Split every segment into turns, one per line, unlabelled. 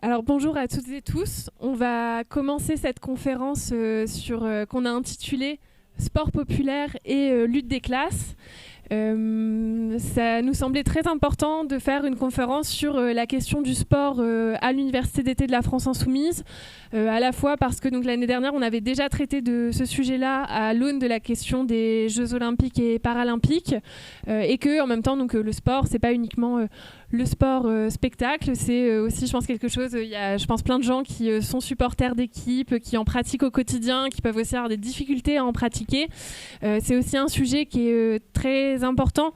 Alors bonjour à toutes et tous. On va commencer cette conférence qu'on a intitulée Sport populaire et lutte des classes. Ça nous semblait très important de faire une conférence sur la question du sport à l'Université d'été de la France Insoumise, à la fois parce que donc, l'année dernière, on avait déjà traité de ce sujet-là à l'aune de la question des Jeux olympiques et paralympiques, et que en même temps, donc, le sport, c'est pas uniquement le sport spectacle, c'est aussi, je pense, quelque chose. Il y a, je pense, plein de gens qui sont supporters d'équipes, qui en pratiquent au quotidien, qui peuvent aussi avoir des difficultés à en pratiquer. C'est aussi un sujet qui est très important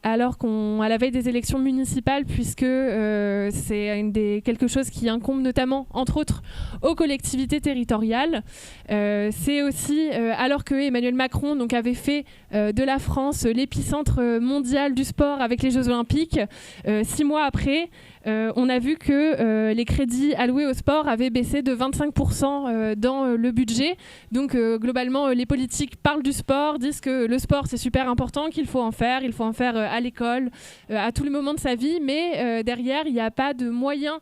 alors qu'à la veille des élections municipales, puisque c'est quelque chose qui incombe notamment, entre autres, aux collectivités territoriales. C'est aussi, alors que Emmanuel Macron donc, avait fait de la France l'épicentre mondial du sport avec les Jeux Olympiques, 6 mois après, on a vu que les crédits alloués au sport avaient baissé de 25% dans le budget. Donc globalement, les politiques parlent du sport, disent que le sport c'est super important, qu'il faut en faire, il faut en faire à l'école, à tous les moments de sa vie, mais derrière, il n'y a pas de moyens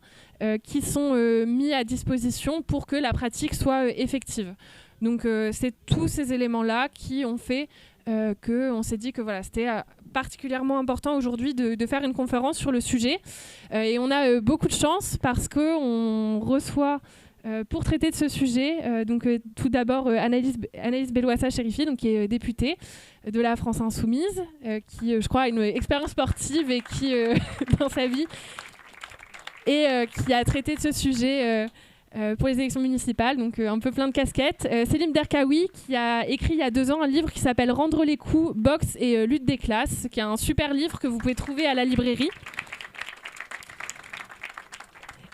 qui sont mis à disposition pour que la pratique soit effective. Donc c'est tous ces éléments-là qui ont fait qu'on s'est dit que voilà, c'était particulièrement important aujourd'hui de faire une conférence sur le sujet. Et on a beaucoup de chance parce qu'on reçoit pour traiter de ce sujet, tout d'abord Anaïs Bellouassa-Chérifi, donc qui est députée de la France Insoumise, qui, je crois, a une expérience sportive et qui, dans sa vie, et qui a traité de ce sujet pour les élections municipales, donc un peu plein de casquettes. Selim Derkaoui, qui a écrit il y a 2 ans un livre qui s'appelle « Rendre les coups, boxe et lutte des classes », qui est un super livre que vous pouvez trouver à la librairie.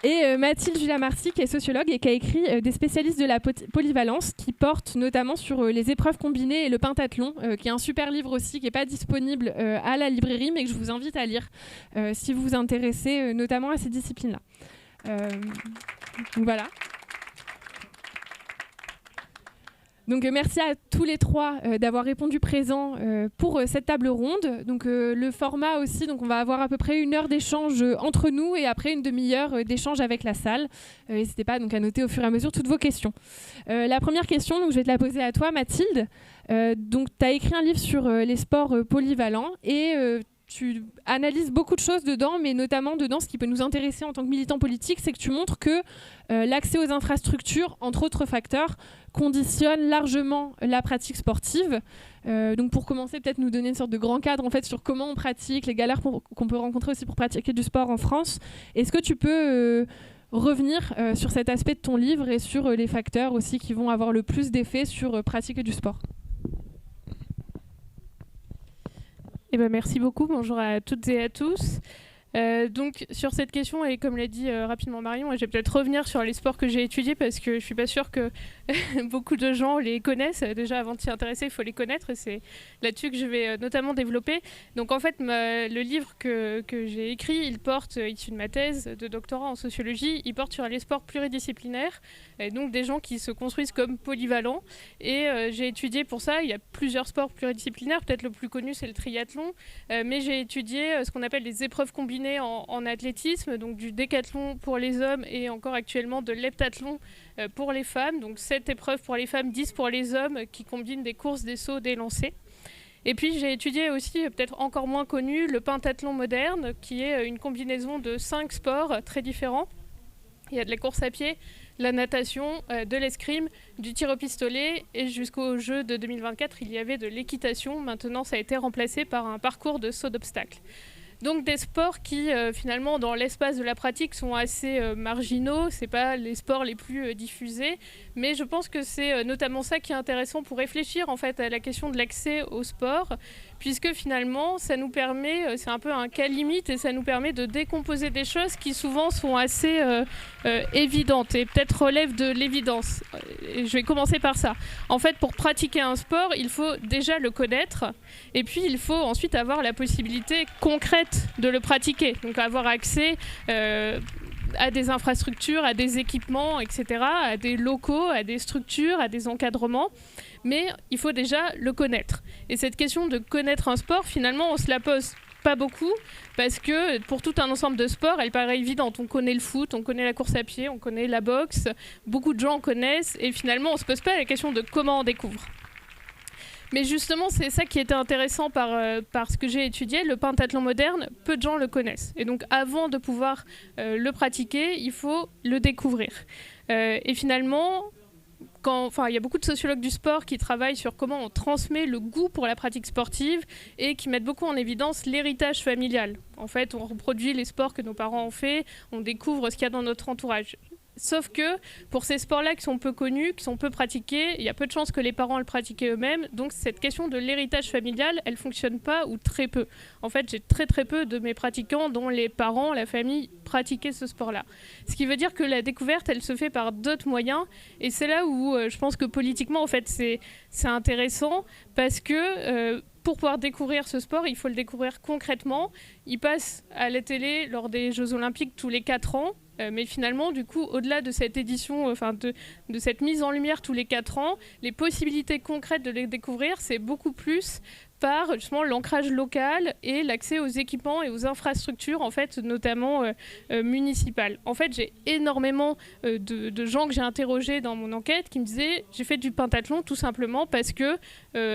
Et Mathilde Julia-Marcy, qui est sociologue et qui a écrit des spécialistes de la polyvalence, qui portent notamment sur les épreuves combinées et le pentathlon, qui est un super livre aussi, qui n'est pas disponible à la librairie, mais que je vous invite à lire si vous vous intéressez notamment à ces disciplines-là. Donc voilà. Donc merci à tous les 3 d'avoir répondu présent pour cette table ronde. Donc le format aussi, donc on va avoir à peu près 1 heure d'échange entre nous et après une demi-heure d'échange avec la salle. N'hésitez pas donc à noter au fur et à mesure toutes vos questions. La première question, donc je vais te la poser à toi, Mathilde. Donc tu as écrit un livre sur les sports polyvalents et tu analyses beaucoup de choses dedans, mais notamment dedans, ce qui peut nous intéresser en tant que militants politiques, c'est que tu montres que l'accès aux infrastructures, entre autres facteurs, conditionne largement la pratique sportive. Donc pour commencer, peut-être nous donner une sorte de grand cadre en fait, sur comment on pratique, les galères qu'on peut rencontrer aussi pour pratiquer du sport en France. Est-ce que tu peux revenir sur cet aspect de ton livre et sur les facteurs aussi qui vont avoir le plus d'effet sur pratiquer du sport ?
Eh ben, merci beaucoup, bonjour à toutes et à tous. Donc sur cette question, et comme l'a dit rapidement Marion, je vais peut-être revenir sur les sports que j'ai étudiés parce que je ne suis pas sûre que beaucoup de gens les connaissent. Déjà avant de s'y intéresser, il faut les connaître et c'est là-dessus que je vais notamment développer. Donc en fait, le livre que j'ai écrit, il porte, issu de ma thèse de doctorat en sociologie, il porte sur les sports pluridisciplinaires, et donc des gens qui se construisent comme polyvalents. Et j'ai étudié pour ça, il y a plusieurs sports pluridisciplinaires, peut-être le plus connu c'est le triathlon, mais j'ai étudié ce qu'on appelle les épreuves combinées en athlétisme, donc du décathlon pour les hommes et encore actuellement de l'heptathlon pour les femmes, donc 7 épreuves pour les femmes, 10 pour les hommes, qui combinent des courses, des sauts, des lancers. Et puis j'ai étudié aussi, peut-être encore moins connu, le pentathlon moderne, qui est une combinaison de 5 sports très différents. Il y a de la course à pied, la natation, de l'escrime, du tir au pistolet, et jusqu'au jeu de 2024, il y avait de l'équitation. Maintenant, ça a été remplacé par un parcours de saut d'obstacles. Donc des sports qui, finalement, dans l'espace de la pratique, sont assez marginaux. Ce n'est pas les sports les plus diffusés. Mais je pense que c'est notamment ça qui est intéressant pour réfléchir en fait, à la question de l'accès au sport, puisque finalement, ça nous permet, c'est un peu un cas limite, et ça nous permet de décomposer des choses qui souvent sont assez évidentes et peut-être relèvent de l'évidence. Et je vais commencer par ça. En fait, pour pratiquer un sport, il faut déjà le connaître, et puis il faut ensuite avoir la possibilité concrète de le pratiquer, donc avoir accès à des infrastructures, à des équipements, etc., à des locaux, à des structures, à des encadrements. Mais il faut déjà le connaître. Et cette question de connaître un sport, finalement, on se la pose pas beaucoup, parce que pour tout un ensemble de sports, elle paraît évidente. On connaît le foot, on connaît la course à pied, on connaît la boxe, beaucoup de gens connaissent, et finalement, on ne se pose pas la question de comment on découvre. Mais justement, c'est ça qui était intéressant par ce que j'ai étudié. Le pentathlon moderne, peu de gens le connaissent. Et donc, avant de pouvoir le pratiquer, il faut le découvrir. Et finalement, il y a beaucoup de sociologues du sport qui travaillent sur comment on transmet le goût pour la pratique sportive et qui mettent beaucoup en évidence l'héritage familial. En fait, on reproduit les sports que nos parents ont fait, on découvre ce qu'il y a dans notre entourage. Sauf que pour ces sports-là qui sont peu connus, qui sont peu pratiqués, il y a peu de chances que les parents le pratiquent eux-mêmes. Donc cette question de l'héritage familial, elle ne fonctionne pas ou très peu. En fait, j'ai très très peu de mes pratiquants dont les parents, la famille, pratiquaient ce sport-là. Ce qui veut dire que la découverte, elle se fait par d'autres moyens. Et c'est là où je pense que politiquement, en fait, c'est intéressant parce que pour pouvoir découvrir ce sport, il faut le découvrir concrètement. Il passe à la télé lors des Jeux Olympiques tous les 4 ans. Mais finalement, du coup, au-delà de cette édition, de cette mise en lumière tous les 4 ans, les possibilités concrètes de les découvrir, c'est beaucoup plus par justement l'ancrage local et l'accès aux équipements et aux infrastructures, en fait, notamment municipales. En fait, j'ai énormément de gens que j'ai interrogés dans mon enquête qui me disaient j'ai fait du pentathlon tout simplement parce que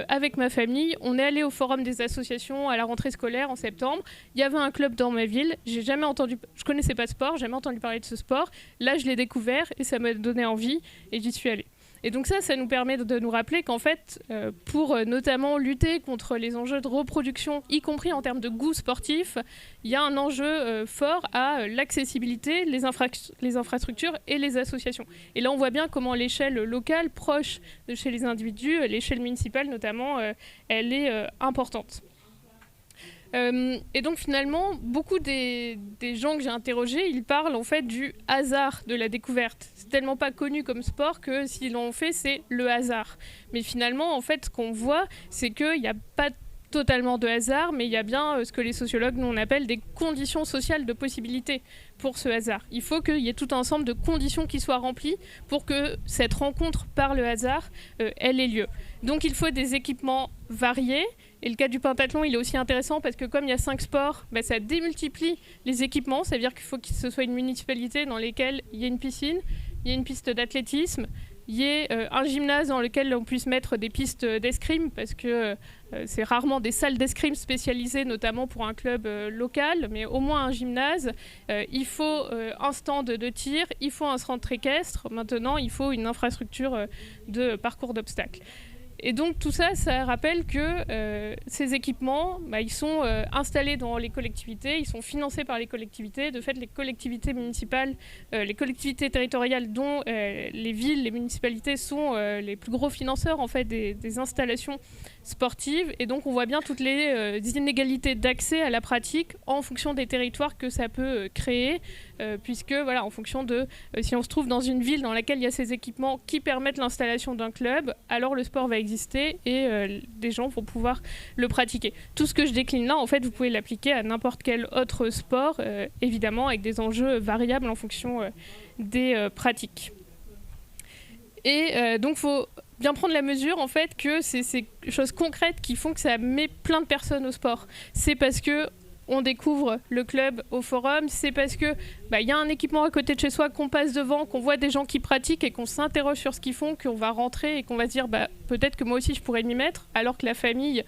avec ma famille, on est allé au forum des associations à la rentrée scolaire en septembre. Il y avait un club dans ma ville. Je connaissais pas ce sport, j'ai jamais entendu parler de ce sport. Là, je l'ai découvert et ça m'a donné envie et j'y suis allée. Et donc ça nous permet de nous rappeler qu'en fait, pour notamment lutter contre les enjeux de reproduction, y compris en termes de goût sportif, il y a un enjeu fort à l'accessibilité, les infrastructures et les associations. Et là, on voit bien comment l'échelle locale, proche de chez les individus, l'échelle municipale notamment, elle est importante. Et donc finalement, beaucoup des gens que j'ai interrogés, ils parlent en fait du hasard de la découverte. C'est tellement pas connu comme sport que s'ils l'ont fait, c'est le hasard. Mais finalement, en fait, ce qu'on voit, c'est qu'il n'y a pas totalement de hasard, mais il y a bien ce que les sociologues, nous, on appelle des conditions sociales de possibilité pour ce hasard. Il faut qu'il y ait tout un ensemble de conditions qui soient remplies pour que cette rencontre par le hasard, elle ait lieu. Donc il faut des équipements variés. Et le cas du pentathlon, il est aussi intéressant parce que comme il y a 5 sports, ça démultiplie les équipements. Ça veut dire qu'il faut que ce soit une municipalité dans laquelle il y ait une piscine, il y ait une piste d'athlétisme, il y ait un gymnase dans lequel on puisse mettre des pistes d'escrime parce que c'est rarement des salles d'escrime spécialisées, notamment pour un club local, mais au moins un gymnase. Il faut un stand de tir, il faut un centre équestre. Maintenant, il faut une infrastructure de parcours d'obstacles. Et donc tout ça, ça rappelle que ces équipements, ils sont installés dans les collectivités, ils sont financés par les collectivités. De fait, les collectivités municipales, les collectivités territoriales dont les villes, les municipalités sont les plus gros financeurs en fait, des installations sportives. Et donc on voit bien toutes les inégalités d'accès à la pratique en fonction des territoires que ça peut créer, puisque voilà, en fonction de si on se trouve dans une ville dans laquelle il y a ces équipements qui permettent l'installation d'un club, alors le sport va exister et des gens vont pouvoir le pratiquer. Tout ce que je décline là, en fait, vous pouvez l'appliquer à n'importe quel autre sport, évidemment avec des enjeux variables en fonction des pratiques. Et donc il faut bien prendre la mesure en fait que c'est ces choses concrètes qui font que ça met plein de personnes au sport. C'est parce que on découvre le club au forum, c'est parce que y a un équipement à côté de chez soi, qu'on passe devant, qu'on voit des gens qui pratiquent et qu'on s'interroge sur ce qu'ils font, qu'on va rentrer et qu'on va se dire peut-être que moi aussi je pourrais m'y mettre, alors que la famille,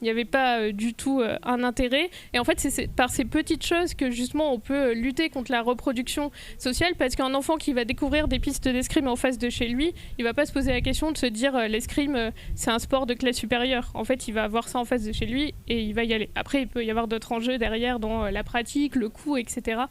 il n'y avait pas du tout un intérêt. Et en fait, c'est par ces petites choses que justement on peut lutter contre la reproduction sociale, parce qu'un enfant qui va découvrir des pistes d'escrime en face de chez lui, il ne va pas se poser la question de se dire l'escrime, c'est un sport de classe supérieure. En fait, il va avoir ça en face de chez lui et il va y aller. Après, il peut y avoir d'autres enjeux derrière dans la pratique, le coût, etc.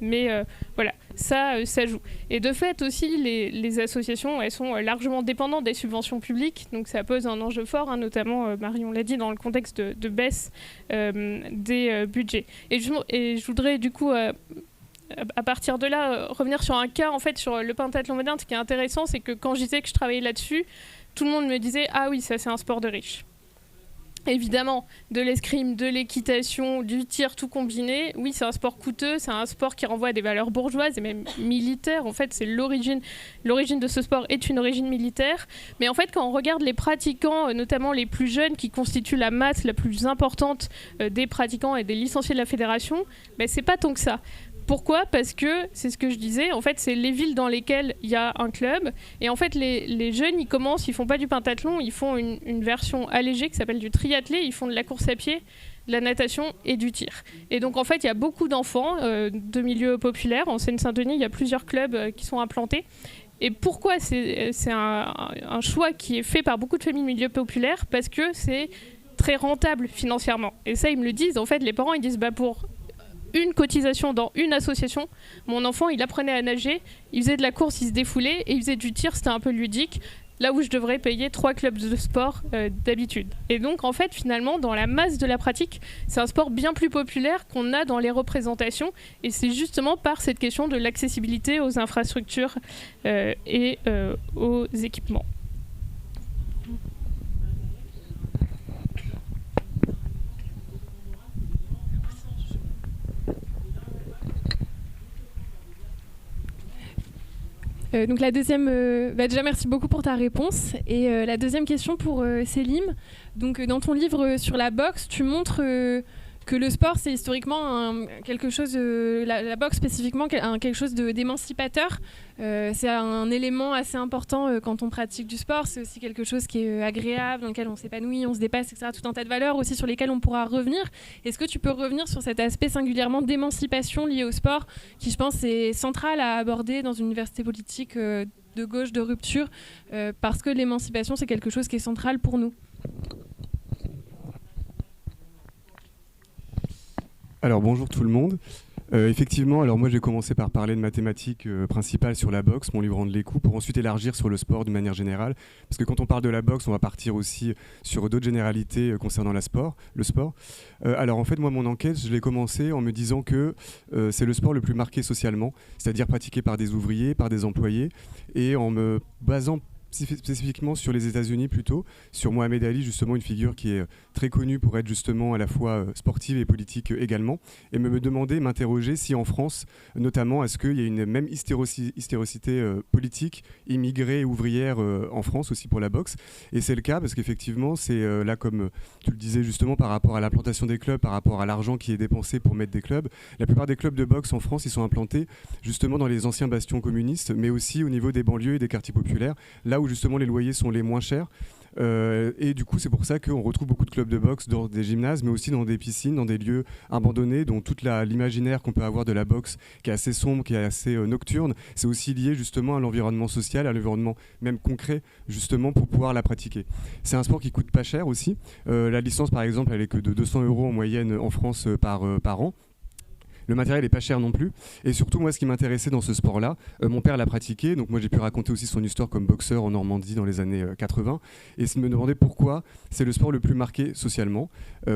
Mais voilà, ça joue. Et de fait aussi, les associations, elles sont largement dépendantes des subventions publiques, donc ça pose un enjeu fort, notamment, Marion l'a dit, dans le contexte de baisse des budgets. Et je voudrais du coup, à partir de là, revenir sur un cas, en fait, sur le pentathlon moderne. Ce qui est intéressant, c'est que quand je disais que je travaillais là-dessus, tout le monde me disait « Ah oui, ça c'est un sport de riches ». évidemment, de l'escrime, de l'équitation, du tir, tout combiné. Oui, c'est un sport coûteux, c'est un sport qui renvoie à des valeurs bourgeoises et même militaires. En fait, c'est l'origine de ce sport est une origine militaire. Mais en fait, quand on regarde les pratiquants, notamment les plus jeunes, qui constituent la masse la plus importante des pratiquants et des licenciés de la fédération, ben, c'est pas tant que ça. Pourquoi ? Parce que, c'est ce que je disais, en fait, c'est les villes dans lesquelles il y a un club. Et en fait, les jeunes, ils commencent, ils font pas du pentathlon, ils font une version allégée qui s'appelle du triathlé. Ils font de la course à pied, de la natation et du tir. Et donc, en fait, il y a beaucoup d'enfants de milieux populaires. En Seine-Saint-Denis, il y a plusieurs clubs qui sont implantés. Et pourquoi c'est un choix qui est fait par beaucoup de familles de milieux populaires ? Parce que c'est très rentable financièrement. Et ça, ils me le disent. En fait, les parents, ils disent, bah, pour une cotisation dans une association, mon enfant il apprenait à nager, il faisait de la course, il se défoulait et il faisait du tir, c'était un peu ludique, là où je devrais payer 3 clubs de sport d'habitude. Et donc en fait finalement dans la masse de la pratique, c'est un sport bien plus populaire qu'on a dans les représentations et c'est justement par cette question de l'accessibilité aux infrastructures et aux équipements.
Donc la deuxième, déjà merci beaucoup pour ta réponse. Et la deuxième question pour Selim. Donc dans ton livre sur la boxe, tu montres que le sport c'est historiquement quelque chose, la boxe spécifiquement, quelque chose d'émancipateur. C'est un élément assez important quand on pratique du sport. C'est aussi quelque chose qui est agréable, dans lequel on s'épanouit, on se dépasse, etc. Tout un tas de valeurs aussi sur lesquelles on pourra revenir. Est-ce que tu peux revenir sur cet aspect singulièrement d'émancipation lié au sport, qui je pense est central à aborder dans une université politique de gauche, de rupture, parce que l'émancipation c'est quelque chose qui est central pour nous.
Alors bonjour tout le monde. Effectivement, alors moi j'ai commencé par parler de mathématiques principales sur la boxe, mon livre Rendre les coups, pour ensuite élargir sur le sport de manière générale. Parce que quand on parle de la boxe, on va partir aussi sur d'autres généralités concernant le sport. Alors en fait, moi mon enquête, je l'ai commencé en me disant que c'est le sport le plus marqué socialement, c'est-à-dire pratiqué par des ouvriers, par des employés, et en me basant spécifiquement sur les États-Unis plutôt, sur Mohamed Ali, justement une figure qui est très connue pour être justement à la fois sportive et politique également, et me demander, m'interroger si en France, notamment, est-ce qu'il y a une même hystéricité politique, immigrée et ouvrière en France aussi pour la boxe. Et c'est le cas parce qu'effectivement, c'est là comme tu le disais justement par rapport à l'implantation des clubs, par rapport à l'argent qui est dépensé pour mettre des clubs. La plupart des clubs de boxe en France, ils sont implantés justement dans les anciens bastions communistes, mais aussi au niveau des banlieues et des quartiers populaires, là où justement les loyers sont les moins chers. Et du coup, c'est pour ça qu'on retrouve beaucoup de clubs de boxe dans des gymnases, mais aussi dans des piscines, dans des lieux abandonnés, dont toute l'imaginaire qu'on peut avoir de la boxe, qui est assez sombre, qui est assez nocturne, c'est aussi lié justement à l'environnement social, à l'environnement même concret, justement pour pouvoir la pratiquer. C'est un sport qui coûte pas cher aussi. La licence, par exemple, elle est que de 200 € en moyenne en France par an. Le matériel n'est pas cher non plus. Et surtout, moi, ce qui m'intéressait dans ce sport-là, mon père l'a pratiqué. Donc moi, j'ai pu raconter aussi son histoire comme boxeur en Normandie dans les années 80. Et me demander pourquoi c'est le sport le plus marqué socialement.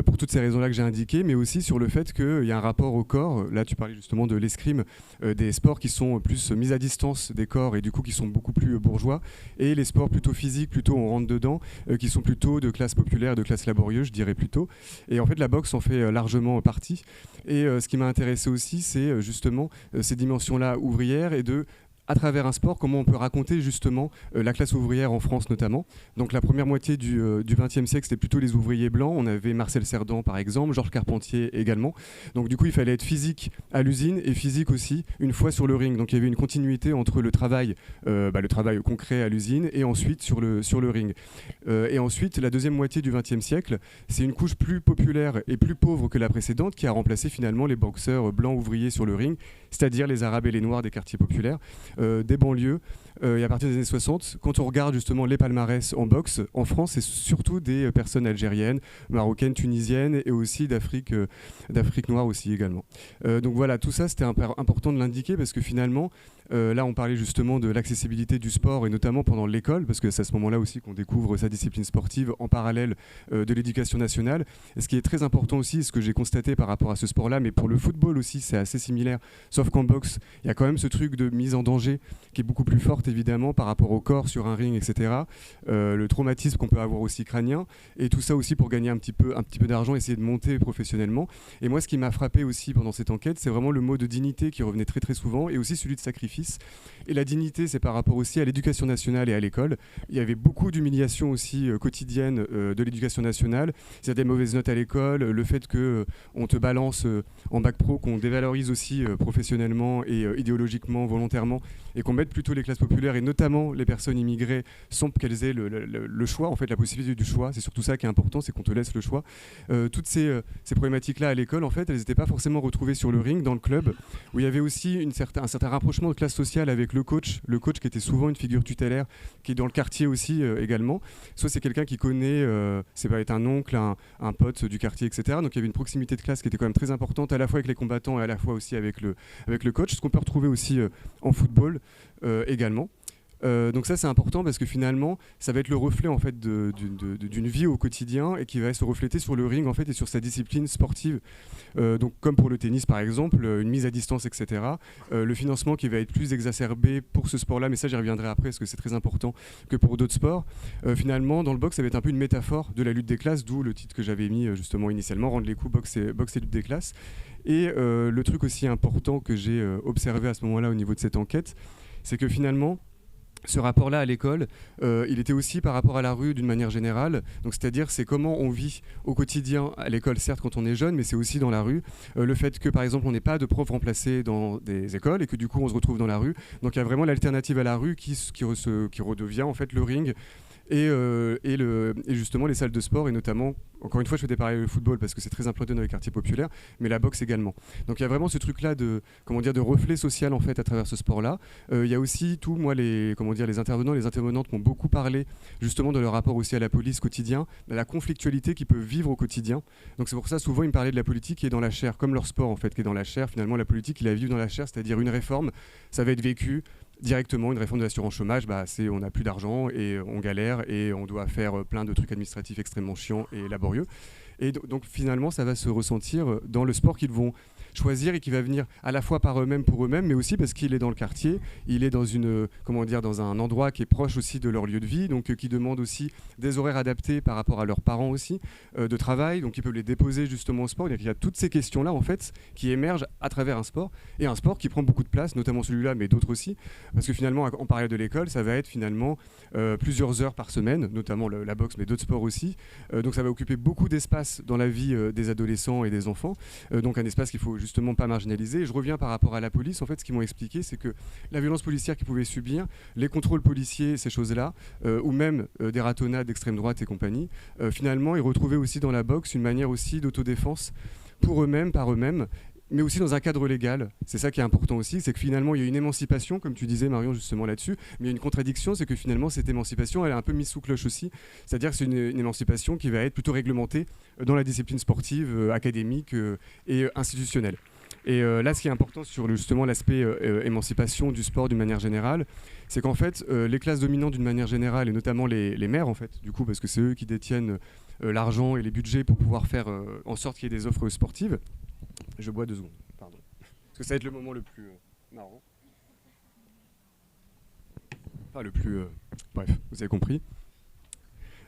Pour toutes ces raisons-là que j'ai indiquées, mais aussi sur le fait qu'il y a un rapport au corps. Là, tu parlais justement de l'escrime, des sports qui sont plus mis à distance des corps et du coup qui sont beaucoup plus bourgeois. Et les sports plutôt physiques, plutôt on rentre dedans, qui sont plutôt de classe populaire, de classe laborieuse, je dirais plutôt. Et en fait, la boxe en fait largement partie. Et ce qui m'a intéressé aussi, c'est justement ces dimensions-là ouvrières et à travers un sport, comment on peut raconter justement la classe ouvrière en France notamment. Donc la première moitié du XXe siècle, c'était plutôt les ouvriers blancs. On avait Marcel Cerdan par exemple, Georges Carpentier également. Donc du coup, il fallait être physique à l'usine et physique aussi une fois sur le ring. Donc il y avait une continuité entre le travail concret à l'usine et ensuite sur le ring. Et ensuite, la deuxième moitié du XXe siècle, c'est une couche plus populaire et plus pauvre que la précédente qui a remplacé finalement les boxeurs blancs ouvriers sur le ring, c'est-à-dire les Arabes et les Noirs des quartiers populaires. Des banlieues, et à partir des années 60, quand on regarde justement les palmarès en boxe, en France, c'est surtout des personnes algériennes, marocaines, tunisiennes et aussi d'Afrique noire aussi également. Donc voilà, tout ça c'était important de l'indiquer parce que finalement, là on parlait justement de l'accessibilité du sport et notamment pendant l'école, parce que c'est à ce moment-là aussi qu'on découvre sa discipline sportive en parallèle de l'éducation nationale. Et ce qui est très important aussi, ce que j'ai constaté par rapport à ce sport-là, mais pour le football aussi c'est assez similaire, sauf Sauf qu'en boxe, il y a quand même ce truc de mise en danger qui est beaucoup plus forte évidemment par rapport au corps sur un ring, etc. Le traumatisme qu'on peut avoir aussi crânien, et tout ça aussi pour gagner un petit peu d'argent, essayer de monter professionnellement. Et moi, ce qui m'a frappé aussi pendant cette enquête, c'est vraiment le mot de dignité qui revenait très très souvent, et aussi celui de sacrifice. Et la dignité, c'est par rapport aussi à l'éducation nationale et à l'école. Il y avait beaucoup d'humiliation aussi quotidienne de l'éducation nationale. Il y a des mauvaises notes à l'école, le fait qu'on te balance en bac pro, qu'on dévalorise aussi professionnellement et idéologiquement, volontairement, et qu'on mette plutôt les classes populaires et notamment les personnes immigrées sans qu'elles aient le choix, en fait, la possibilité du choix. C'est surtout ça qui est important, c'est qu'on te laisse le choix. Toutes ces problématiques-là à l'école, en fait, elles n'étaient pas forcément retrouvées sur le ring, dans le club, où il y avait aussi un certain rapprochement de classe sociale avec le coach qui était souvent une figure tutélaire, qui est dans le quartier aussi également. Soit c'est quelqu'un qui connaît, c'est pas être un oncle, un pote du quartier, etc. Donc il y avait une proximité de classe qui était quand même très importante, à la fois avec les combattants et à la fois aussi avec le coach, ce qu'on peut retrouver aussi en football également. Donc ça c'est important parce que finalement ça va être le reflet en fait d'une vie au quotidien et qui va se refléter sur le ring en fait et sur sa discipline sportive. Donc comme pour le tennis par exemple, une mise à distance, etc. Le financement qui va être plus exacerbé pour ce sport-là, mais ça j'y reviendrai après parce que c'est très important, que pour d'autres sports. Finalement dans le boxe ça va être un peu une métaphore de la lutte des classes, d'où le titre que j'avais mis justement initialement, rendre les coups boxe et lutte des classes. Et le truc aussi important que j'ai observé à ce moment-là au niveau de cette enquête, c'est que finalement ce rapport-là à l'école, il était aussi par rapport à la rue d'une manière générale. Donc, c'est-à-dire, c'est comment on vit au quotidien à l'école, certes quand on est jeune, mais c'est aussi dans la rue. Le fait que, par exemple, on n'ait pas de profs remplacés dans des écoles et que du coup, on se retrouve dans la rue. Donc, il y a vraiment l'alternative à la rue qui redevient en fait le ring. Et justement les salles de sport, et notamment, encore une fois je fais des parallèles avec le football parce que c'est très implanté dans les quartiers populaires, mais la boxe également. Donc il y a vraiment ce truc là de reflet social en fait à travers ce sport là. Il y a aussi les intervenants, les intervenantes m'ont beaucoup parlé justement de leur rapport aussi à la police quotidien, à la conflictualité qu'ils peuvent vivre au quotidien. Donc c'est pour ça souvent ils me parlaient de la politique qui est dans la chair, comme leur sport en fait qui est dans la chair. Finalement la politique ils la vivent dans la chair, c'est-à-dire une réforme, ça va être vécu directement. Une réforme de l'assurance chômage, on n'a plus d'argent et on galère et on doit faire plein de trucs administratifs extrêmement chiants et laborieux. Et donc finalement, ça va se ressentir dans le sport qu'ils vont choisir et qui va venir à la fois par eux-mêmes pour eux-mêmes, mais aussi parce qu'il est dans le quartier, il est dans dans un endroit qui est proche aussi de leur lieu de vie, donc qui demande aussi des horaires adaptés par rapport à leurs parents aussi, de travail, donc ils peuvent les déposer justement au sport. Il y a toutes ces questions-là en fait qui émergent à travers un sport, et un sport qui prend beaucoup de place, notamment celui-là, mais d'autres aussi, parce que finalement, en parallèle de l'école, ça va être finalement plusieurs heures par semaine, notamment la boxe, mais d'autres sports aussi. Donc ça va occuper beaucoup d'espace dans la vie des adolescents et des enfants, donc un espace qu'il faut justement pas marginaliser. Et je reviens par rapport à la police, en fait, ce qu'ils m'ont expliqué, c'est que la violence policière qu'ils pouvaient subir, les contrôles policiers, ces choses-là, ou même des ratonnades d'extrême droite et compagnie, finalement, ils retrouvaient aussi dans la boxe une manière aussi d'autodéfense pour eux-mêmes, par eux-mêmes, mais aussi dans un cadre légal. C'est ça qui est important aussi, c'est que finalement il y a une émancipation, comme tu disais Marion justement là-dessus, mais il y a une contradiction, c'est que finalement cette émancipation elle est un peu mise sous cloche aussi, c'est-à-dire que c'est une émancipation qui va être plutôt réglementée dans la discipline sportive, académique et institutionnelle. Et là, ce qui est important sur justement l'aspect émancipation du sport d'une manière générale, c'est qu'en fait, les classes dominantes d'une manière générale, et notamment les maires en fait, du coup, parce que c'est eux qui détiennent l'argent et les budgets pour pouvoir faire en sorte qu'il y ait des offres sportives. Je bois 2 secondes, pardon. Parce que ça va être le moment le plus marrant. Enfin, le plus... bref, vous avez compris.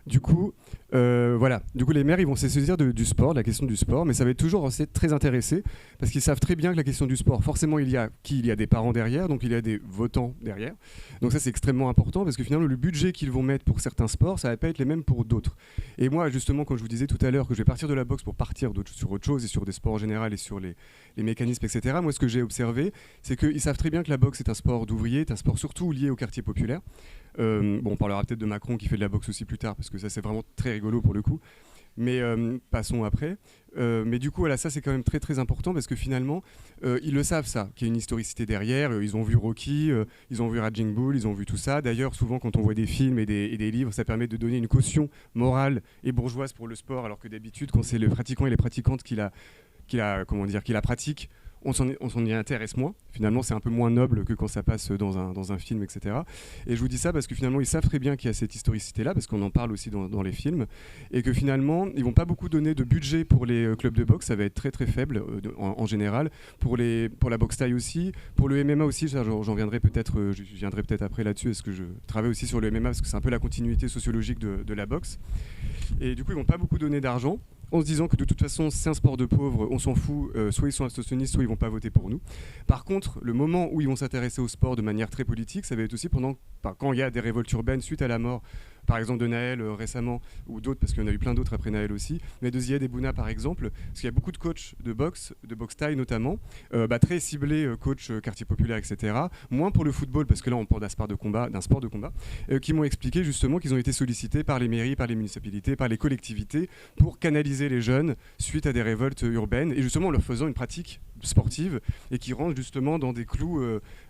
Du coup, voilà. Du coup, les maires, ils vont se saisir du sport, de la question du sport, mais ça va être toujours très intéressé, parce qu'ils savent très bien que la question du sport, forcément, il y a des parents derrière, donc il y a des votants derrière. Donc ça, c'est extrêmement important, parce que finalement, le budget qu'ils vont mettre pour certains sports, ça va pas être les mêmes pour d'autres. Et moi, justement, quand je vous disais tout à l'heure que je vais partir de la boxe pour partir sur autre chose, et sur des sports en général, et sur les mécanismes, etc., moi, ce que j'ai observé, c'est qu'ils savent très bien que la boxe est un sport d'ouvriers, est un sport surtout lié au quartier populaire. On parlera peut-être de Macron qui fait de la boxe aussi plus tard, parce que ça c'est vraiment très rigolo pour le coup, mais passons après. Mais du coup voilà, ça c'est quand même très très important, parce que finalement ils le savent ça, qu'il y a une historicité derrière. Ils ont vu Rocky, ils ont vu Raging Bull, ils ont vu tout ça. D'ailleurs souvent quand on voit des films et des livres, ça permet de donner une caution morale et bourgeoise pour le sport, alors que d'habitude quand c'est le pratiquant et les pratiquantes qui la pratiquent, on s'en y intéresse moins. Finalement, c'est un peu moins noble que quand ça passe dans un film, etc. Et je vous dis ça parce que finalement, ils savent très bien qu'il y a cette historicité-là, parce qu'on en parle aussi dans les films, et que finalement, ils vont pas beaucoup donner de budget pour les clubs de boxe, ça va être très très faible en général, pour la boxe thaï aussi, pour le MMA aussi, j'en viendrai peut-être, je viendrai peut-être après là-dessus, parce que je travaille aussi sur le MMA, parce que c'est un peu la continuité sociologique de la boxe. Et du coup, ils vont pas beaucoup donner d'argent, en se disant que de toute façon c'est un sport de pauvres, on s'en fout, soit ils sont associationnistes, soit ils vont pas voter pour nous. Par contre, le moment où ils vont s'intéresser au sport de manière très politique, ça va être aussi quand il y a des révoltes urbaines suite à la mort, par exemple de Naël récemment, ou d'autres, parce qu'il y en a eu plein d'autres après Naël aussi, mais de Ziad Ebouna par exemple, parce qu'il y a beaucoup de coachs de boxe thaï notamment, très ciblés, coach quartier populaire, etc. Moins pour le football, parce que là on parle d'un sport de combat, qui m'ont expliqué justement qu'ils ont été sollicités par les mairies, par les municipalités, par les collectivités, pour canaliser les jeunes suite à des révoltes urbaines, et justement en leur faisant une pratique sportive, et qui rentrent justement dans des clous.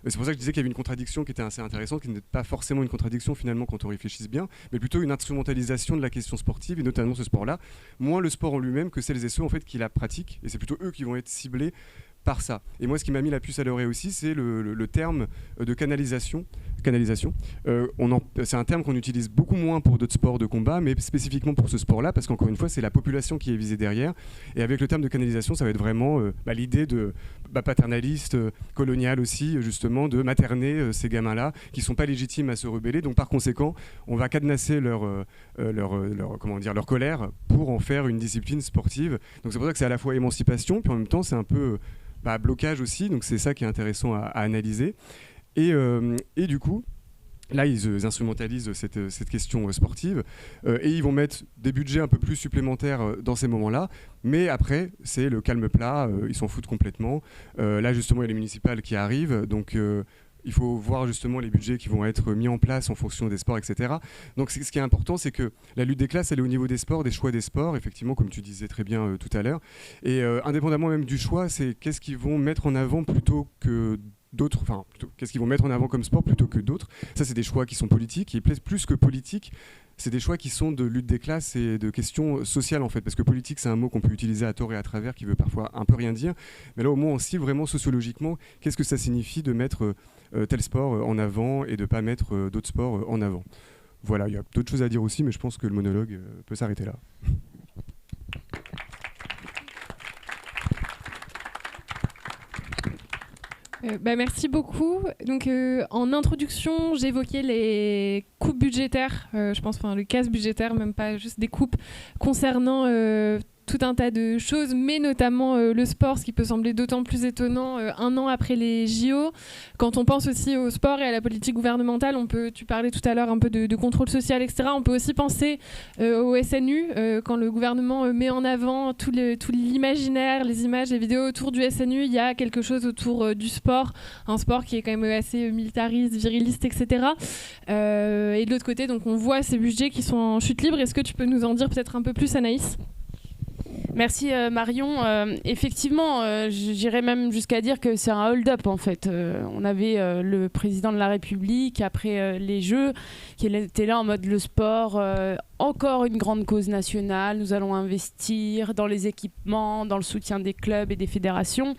C'est pour ça que je disais qu'il y avait une contradiction qui était assez intéressante, qui n'est pas forcément une contradiction finalement quand on réfléchisse bien, mais plutôt une instrumentalisation de la question sportive, et notamment ce sport-là, moins le sport en lui-même que celles et ceux en fait qui la pratiquent, et c'est plutôt eux qui vont être ciblés par ça. Et moi, ce qui m'a mis la puce à l'oreille aussi, c'est le terme de canalisation. C'est un terme qu'on utilise beaucoup moins pour d'autres sports de combat, mais spécifiquement pour ce sport-là, parce qu'encore une fois, c'est la population qui est visée derrière. Et avec le terme de canalisation, ça va être vraiment l'idée de paternaliste, coloniale aussi, justement, de materner ces gamins-là, qui ne sont pas légitimes à se rebeller. Donc par conséquent, on va cadenasser leur colère pour en faire une discipline sportive. Donc c'est pour ça que c'est à la fois émancipation, puis en même temps, c'est un peu blocage aussi. Donc c'est ça qui est intéressant à analyser. Et du coup, là, ils instrumentalisent cette question sportive et ils vont mettre des budgets un peu plus supplémentaires dans ces moments-là. Mais après, c'est le calme plat, ils s'en foutent complètement. Là, justement, il y a les municipales qui arrivent, donc il faut voir justement les budgets qui vont être mis en place en fonction des sports, etc. Donc ce qui est important, c'est que la lutte des classes, elle est au niveau des sports, des choix des sports, effectivement, comme tu disais très bien tout à l'heure. Et indépendamment même du choix, c'est qu'est-ce qu'ils vont mettre en avant plutôt que d'autres, qu'est-ce qu'ils vont mettre en avant comme sport plutôt que d'autres. Ça, c'est des choix qui sont politiques, qui plaisent plus que politiques. C'est des choix qui sont de lutte des classes et de questions sociales en fait, parce que politique c'est un mot qu'on peut utiliser à tort et à travers, qui veut parfois un peu rien dire, mais là au moins on cible vraiment sociologiquement qu'est-ce que ça signifie de mettre tel sport en avant et de ne pas mettre d'autres sports en avant. Voilà, il y a d'autres choses à dire aussi, mais je pense que le monologue peut s'arrêter là.
Merci beaucoup. Donc, en introduction, j'évoquais les coupes budgétaires, je pense, le casse budgétaire, même pas juste des coupes concernant tout un tas de choses, mais notamment le sport, ce qui peut sembler d'autant plus étonnant un an après les JO. Quand on pense aussi au sport et à la politique gouvernementale, tu parlais tout à l'heure un peu de contrôle social, etc. On peut aussi penser au SNU, quand le gouvernement met en avant tout l'imaginaire, les images, les vidéos autour du SNU, il y a quelque chose autour du sport, un sport qui est quand même assez militariste, viriliste, etc. Et de l'autre côté, donc, on voit ces budgets qui sont en chute libre. Est-ce que tu peux nous en dire peut-être un peu plus, Anaïs ?
Merci Marion. Effectivement, j'irais même jusqu'à dire que c'est un hold-up en fait. On avait le président de la République après les Jeux qui était là en mode le sport, encore une grande cause nationale, nous allons investir dans les équipements, dans le soutien des clubs et des fédérations.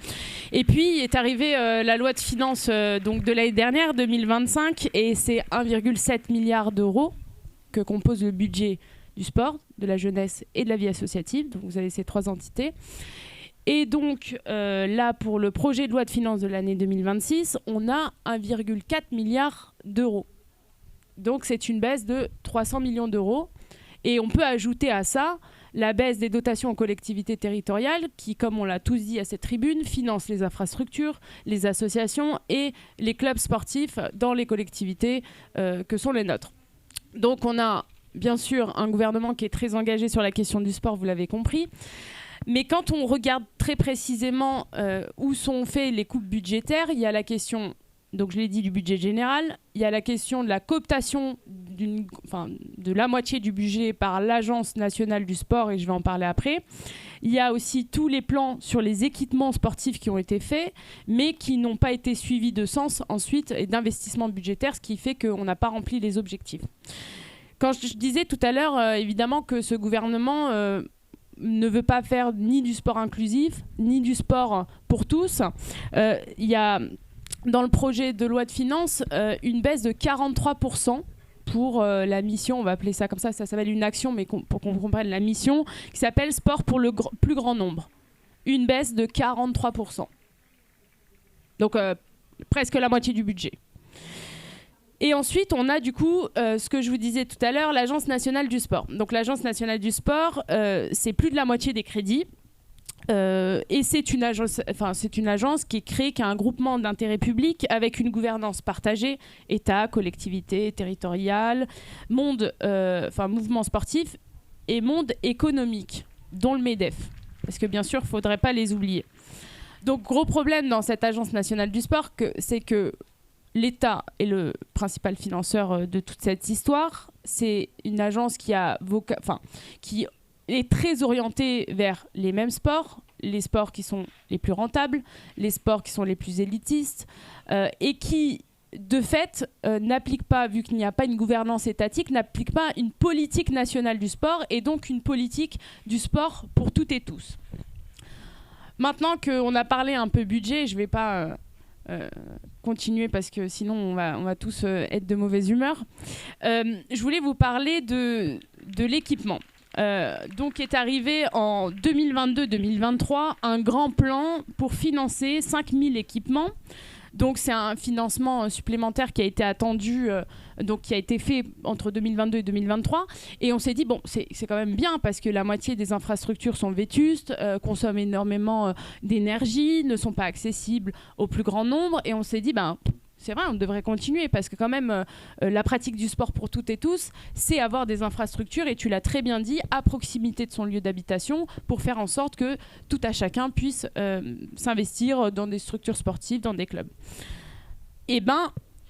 Et puis est arrivée la loi de finances donc de l'année dernière, 2025, et c'est 1,7 milliard d'euros que compose le budget du sport, de la jeunesse et de la vie associative. Donc vous avez ces trois entités. Et donc là, pour le projet de loi de finances de l'année 2026, on a 1,4 milliard d'euros. Donc c'est une baisse de 300 millions d'euros. Et on peut ajouter à ça la baisse des dotations aux collectivités territoriales qui, comme on l'a tous dit à cette tribune, financent les infrastructures, les associations et les clubs sportifs dans les collectivités que sont les nôtres. Donc on a bien sûr un gouvernement qui est très engagé sur la question du sport, vous l'avez compris. Mais quand on regarde très précisément où sont faites les coupes budgétaires, il y a la question, donc je l'ai dit, du budget général, il y a la question de la cooptation de la moitié du budget par l'Agence nationale du sport, et je vais en parler après. Il y a aussi tous les plans sur les équipements sportifs qui ont été faits, mais qui n'ont pas été suivis de sens ensuite et d'investissement budgétaire, ce qui fait qu'on n'a pas rempli les objectifs. Quand je disais tout à l'heure, évidemment, que ce gouvernement ne veut pas faire ni du sport inclusif, ni du sport pour tous. Il y a dans le projet de loi de finances une baisse de 43% pour la mission, on va appeler ça comme ça s'appelle une action, mais pour qu'on comprenne la mission, qui s'appelle Sport pour le plus grand nombre. Une baisse de 43%. Donc presque la moitié du budget. Et ensuite, on a du coup, ce que je vous disais tout à l'heure, l'Agence nationale du sport. Donc l'Agence nationale du sport, c'est plus de la moitié des crédits. Et c'est une agence qui est créée, qui a un groupement d'intérêt public avec une gouvernance partagée, État, collectivité territoriale, mouvement sportif et monde économique, dont le MEDEF. Parce que bien sûr, il ne faudrait pas les oublier. Donc gros problème dans cette Agence nationale du sport, c'est que l'État est le principal financeur de toute cette histoire. C'est une agence qui est très orientée vers les mêmes sports, les sports qui sont les plus rentables, les sports qui sont les plus élitistes, et qui, de fait, n'applique pas, vu qu'il n'y a pas une gouvernance étatique, n'applique pas une politique nationale du sport, et donc une politique du sport pour toutes et tous. Maintenant qu'on a parlé un peu budget, je ne vais pas continuer parce que sinon on va tous être de mauvaise humeur. Je voulais vous parler de l'équipement. Donc est arrivé en 2022-2023 un grand plan pour financer 5000 équipements. Donc c'est un financement supplémentaire qui a été attendu, donc qui a été fait entre 2022 et 2023. Et on s'est dit, bon, c'est quand même bien parce que la moitié des infrastructures sont vétustes, consomment énormément d'énergie, ne sont pas accessibles au plus grand nombre. Et on s'est dit, c'est vrai, on devrait continuer parce que quand même, la pratique du sport pour toutes et tous, c'est avoir des infrastructures, et tu l'as très bien dit, à proximité de son lieu d'habitation pour faire en sorte que tout à chacun puisse s'investir dans des structures sportives, dans des clubs. Et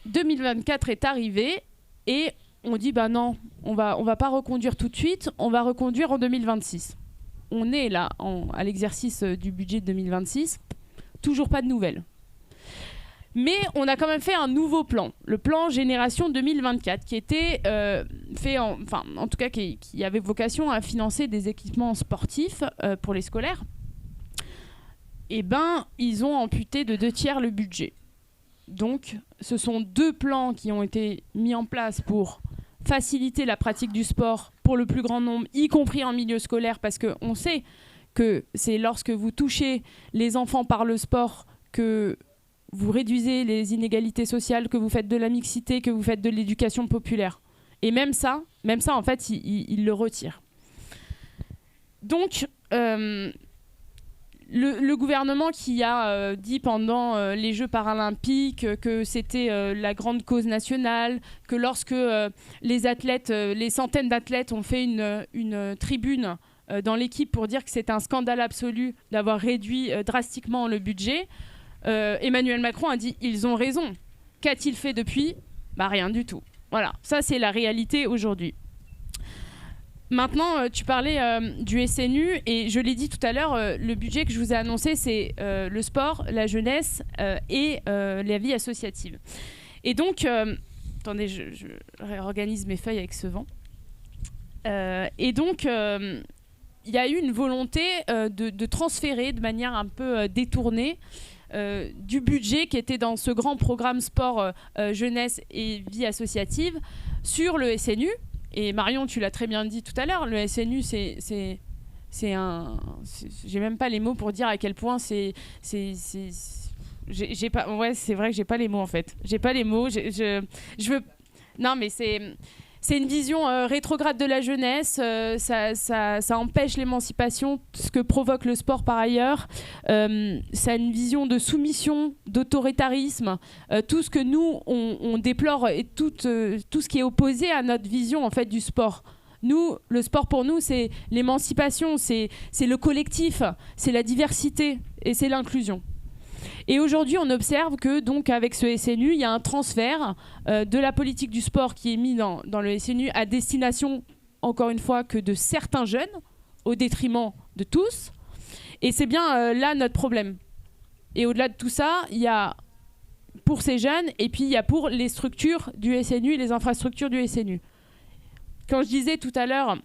2024 est arrivé et on dit, non, on va pas reconduire tout de suite, on va reconduire en 2026. On est là, à l'exercice du budget de 2026, toujours pas de nouvelles. Mais on a quand même fait un nouveau plan, le plan Génération 2024, qui était fait, en tout cas qui avait vocation à financer des équipements sportifs pour les scolaires. Et ils ont amputé de 2/3 le budget. Donc, ce sont 2 plans qui ont été mis en place pour faciliter la pratique du sport pour le plus grand nombre, y compris en milieu scolaire, parce qu'on sait que c'est lorsque vous touchez les enfants par le sport que vous réduisez les inégalités sociales, que vous faites de la mixité, que vous faites de l'éducation populaire. Et même ça en fait, il le retire. Donc, le gouvernement qui a dit pendant les Jeux paralympiques que c'était la grande cause nationale, que lorsque les athlètes, les centaines d'athlètes ont fait une tribune dans l'équipe pour dire que c'est un scandale absolu d'avoir réduit drastiquement le budget, Emmanuel Macron a dit « ils ont raison ». Qu'a-t-il fait depuis ? Rien du tout. Voilà, ça c'est la réalité aujourd'hui. Maintenant, tu parlais du SNU, et je l'ai dit tout à l'heure, le budget que je vous ai annoncé, c'est le sport, la jeunesse et la vie associative. Et donc, attendez, je réorganise mes feuilles avec ce vent. Et donc, il y a eu une volonté de transférer de manière un peu détournée du budget qui était dans ce grand programme sport, jeunesse et vie associative sur le SNU. Et Marion, tu l'as très bien dit tout à l'heure, le SNU, c'est j'ai même pas les mots pour dire à quel point c'est vrai que j'ai pas les mots en fait. J'ai pas les mots. Je veux. Non, mais c'est une vision rétrograde de la jeunesse. Ça empêche l'émancipation, ce que provoque le sport par ailleurs. Ça a une vision de soumission, d'autoritarisme. Tout ce que nous, on déplore, et tout ce qui est opposé à notre vision en fait, du sport. Nous, le sport pour nous, c'est l'émancipation, c'est le collectif, c'est la diversité et c'est l'inclusion. Et aujourd'hui, on observe que donc avec ce SNU, il y a un transfert de la politique du sport qui est mis dans le SNU à destination, encore une fois, que de certains jeunes, au détriment de tous. Et c'est bien là notre problème. Et au-delà de tout ça, il y a pour ces jeunes, et puis il y a pour les structures du SNU, les infrastructures du SNU. Quand je disais tout à l'heure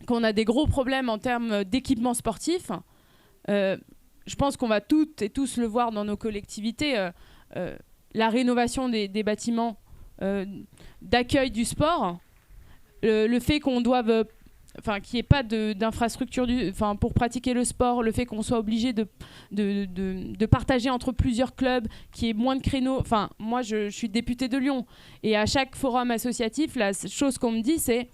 qu'on a des gros problèmes en termes d'équipement sportif. Je pense qu'on va toutes et tous le voir dans nos collectivités. La rénovation des bâtiments d'accueil du sport, le fait qu'on doive... qu'il n'y ait pas d'infrastructure pour pratiquer le sport, le fait qu'on soit obligé de partager entre plusieurs clubs, qu'il y ait moins de créneaux. Moi, je suis députée de Lyon. Et à chaque forum associatif, la chose qu'on me dit, c'est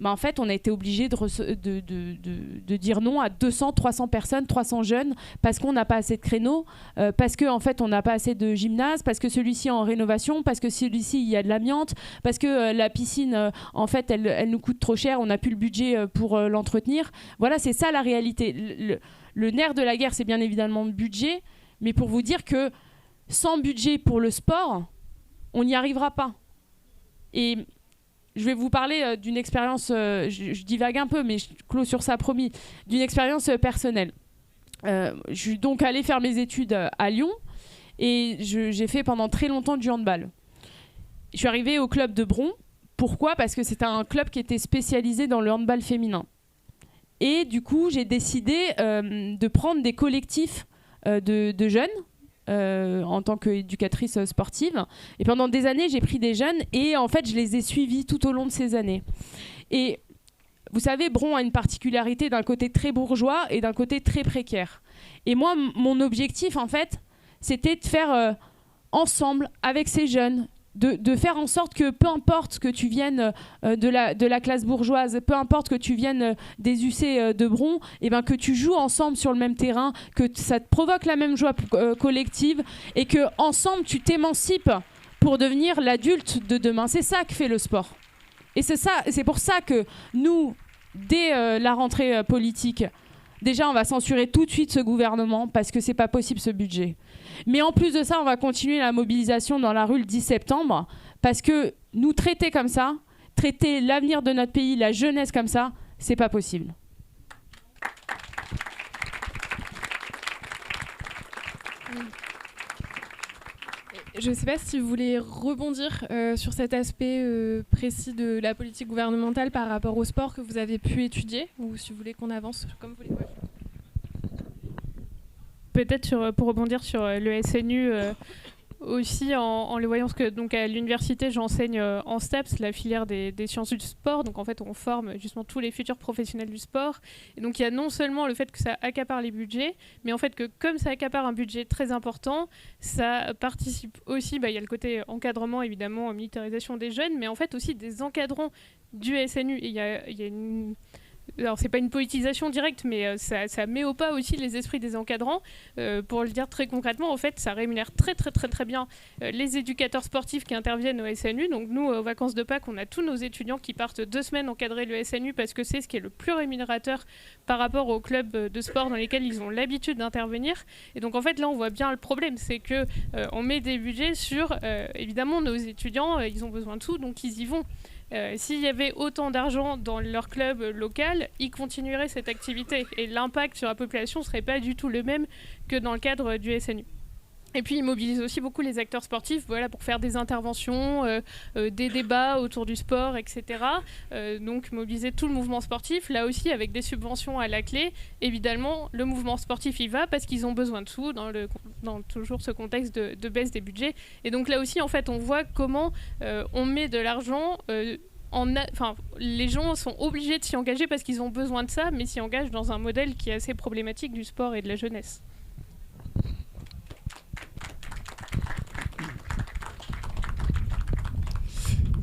en fait, on a été obligé de dire non à 200, 300 personnes, 300 jeunes, parce qu'on n'a pas assez de créneaux, parce qu'en fait, on n'a pas assez de gymnase, parce que celui-ci est en rénovation, parce que celui-ci, il y a de l'amiante, parce que la piscine, en fait, elle nous coûte trop cher, on n'a plus le budget pour l'entretenir. Voilà, c'est ça la réalité. Le nerf de la guerre, c'est bien évidemment le budget, mais pour vous dire que sans budget pour le sport, on n'y arrivera pas. Et je vais vous parler d'une expérience, je divague un peu, mais je clôt sur ça, promis, d'une expérience personnelle. Je suis donc allée faire mes études à Lyon et j'ai fait pendant très longtemps du handball. Je suis arrivée au club de Bron. Pourquoi ? Parce que c'était un club qui était spécialisé dans le handball féminin. Et du coup, j'ai décidé de prendre des collectifs de jeunes, en tant qu'éducatrice sportive. Et pendant des années, j'ai pris des jeunes et en fait, je les ai suivis tout au long de ces années. Et vous savez, Bron a une particularité d'un côté très bourgeois et d'un côté très précaire. Et moi, mon objectif, en fait, c'était de faire ensemble, avec ces jeunes, de faire en sorte que peu importe que tu viennes de la classe bourgeoise, peu importe que tu viennes des UC de Bron, et ben que tu joues ensemble sur le même terrain, que ça te provoque la même joie collective et que ensemble tu t'émancipes pour devenir l'adulte de demain. C'est ça que fait le sport. Et c'est pour ça que nous, dès la rentrée politique, déjà on va censurer tout de suite ce gouvernement parce que c'est pas possible ce budget. Mais en plus de ça, on va continuer la mobilisation dans la rue le 10 septembre parce que nous traiter comme ça, traiter l'avenir de notre pays, la jeunesse comme ça, c'est pas possible.
Je ne sais pas si vous voulez rebondir sur cet aspect précis de la politique gouvernementale par rapport au sport que vous avez pu étudier, ou si vous voulez qu'on avance comme vous voulez.
Peut-être pour rebondir sur le SNU aussi, en le voyant, parce que donc, à l'université, j'enseigne en STAPS, la filière des sciences du sport. Donc en fait, on forme justement tous les futurs professionnels du sport. Et donc il y a non seulement le fait que ça accapare les budgets, mais en fait que comme ça accapare un budget très important, ça participe aussi, il y a le côté encadrement, évidemment, militarisation des jeunes, mais en fait aussi des encadrants du SNU. Et il y a une... Alors, c'est pas une politisation directe, mais ça met au pas aussi les esprits des encadrants. Pour le dire très concrètement, en fait, ça rémunère très, très, très, très bien les éducateurs sportifs qui interviennent au SNU. Donc, nous, aux vacances de Pâques, on a tous nos étudiants qui partent 2 semaines encadrer le SNU parce que c'est ce qui est le plus rémunérateur par rapport aux clubs de sport dans lesquels ils ont l'habitude d'intervenir. Et donc, en fait, là, on voit bien le problème. C'est que on met des budgets sur, évidemment, nos étudiants, ils ont besoin de tout, donc ils y vont. S'il y avait autant d'argent dans leur club local, ils continueraient cette activité. Et l'impact sur la population ne serait pas du tout le même que dans le cadre du SNU. Et puis, ils mobilisent aussi beaucoup les acteurs sportifs pour faire des interventions, des débats autour du sport, etc. Donc, mobiliser tout le mouvement sportif, là aussi, avec des subventions à la clé. Évidemment, le mouvement sportif y va parce qu'ils ont besoin de tout dans toujours ce contexte de baisse des budgets. Et donc, là aussi, en fait, on voit comment on met de l'argent... les gens sont obligés de s'y engager parce qu'ils ont besoin de ça, mais s'y engagent dans un modèle qui est assez problématique du sport et de la jeunesse.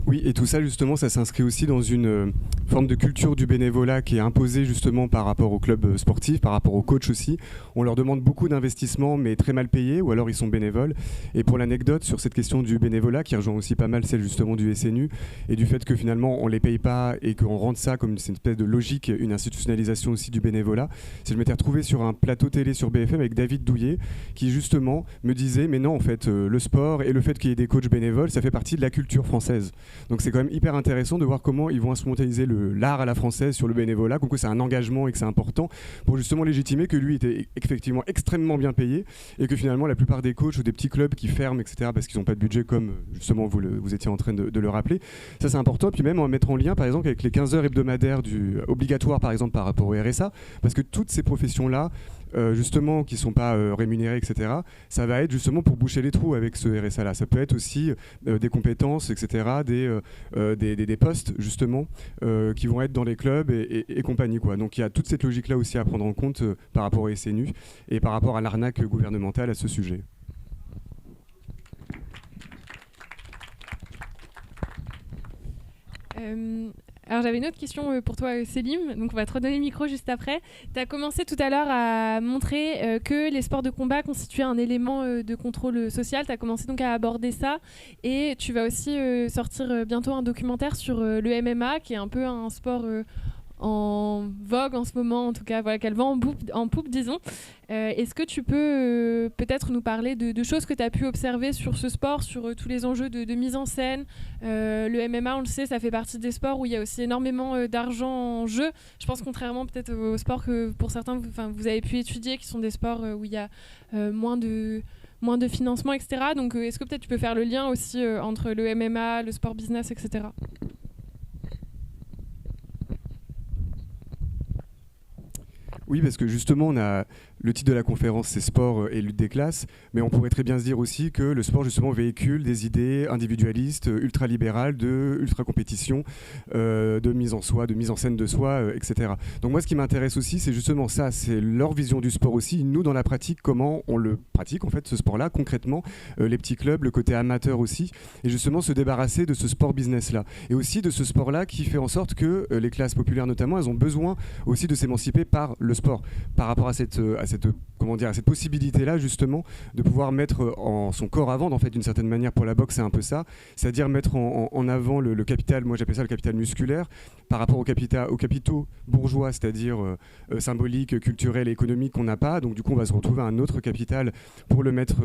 Oui, et tout ça, justement, ça s'inscrit aussi dans une forme de culture du bénévolat qui est imposée justement par rapport aux clubs sportifs, par rapport aux coachs aussi. On leur demande beaucoup d'investissement, mais très mal payés, ou alors ils sont bénévoles. Et pour l'anecdote sur cette question du bénévolat, qui rejoint aussi pas mal celle justement du SNU, et du fait que finalement on les paye pas et qu'on rende ça comme une espèce de logique, une institutionnalisation aussi du bénévolat, c'est que je m'étais retrouvé sur un plateau télé sur BFM avec David Douillet, qui justement me disait, mais non, en fait, le sport et le fait qu'il y ait des coachs bénévoles, ça fait partie de la culture française. Donc c'est quand même hyper intéressant de voir comment ils vont instrumentaliser l'art à la française sur le bénévolat, comme que c'est un engagement et que c'est important pour justement légitimer que lui était effectivement extrêmement bien payé et que finalement la plupart des coachs ou des petits clubs qui ferment, etc., parce qu'ils n'ont pas de budget, comme justement vous étiez en train de le rappeler, ça c'est important. Puis même en mettre en lien par exemple avec les 15 heures hebdomadaires obligatoires par exemple par rapport au RSA, parce que toutes ces professions-là, justement, qui ne sont pas rémunérées, etc., ça va être justement pour boucher les trous avec ce RSA-là. Ça peut être aussi des compétences, etc., des postes, justement, qui vont être dans les clubs et compagnie, quoi. Donc il y a toute cette logique-là aussi à prendre en compte par rapport au SNU et par rapport à l'arnaque gouvernementale à ce sujet.
Alors j'avais une autre question pour toi, Célim, donc on va te redonner le micro juste après. Tu as commencé tout à l'heure à montrer que les sports de combat constituaient un élément de contrôle social. Tu as commencé donc à aborder ça et tu vas aussi sortir bientôt un documentaire sur le MMA, qui est un peu un sport en vogue en ce moment, en tout cas, voilà, qu'elle vend en poupe, disons. Est-ce que tu peux peut-être nous parler de choses que tu as pu observer sur ce sport, sur tous les enjeux de mise en scène? Le MMA, on le sait, ça fait partie des sports où il y a aussi énormément d'argent en jeu. Je pense contrairement peut-être aux sports que pour certains vous avez pu étudier, qui sont des sports où il y a moins de financement, etc. Donc est-ce que peut-être tu peux faire le lien aussi entre le MMA, le sport business, etc.
Oui, parce que justement, on a le titre de la conférence, c'est sport et lutte des classes, mais on pourrait très bien se dire aussi que le sport justement véhicule des idées individualistes, ultra-libérales, de ultra-compétition, de mise en soi, de mise en scène de soi, etc. Donc moi, ce qui m'intéresse aussi, c'est justement ça, c'est leur vision du sport aussi. Nous, dans la pratique, comment on le pratique, en fait, ce sport-là, concrètement, les petits clubs, le côté amateur aussi, et justement se débarrasser de ce sport business-là. Et aussi de ce sport-là qui fait en sorte que les classes populaires, notamment, elles ont besoin aussi de s'émanciper par le sport, par rapport à cette possibilité-là, justement, de pouvoir mettre en son corps à vendre, en fait, d'une certaine manière, pour la boxe, c'est un peu ça, c'est-à-dire mettre en avant le capital, moi j'appelle ça le capital musculaire, par rapport aux capitaux bourgeois, c'est-à-dire symboliques, culturels et économiques qu'on n'a pas. Donc du coup, on va se retrouver un autre capital pour le mettre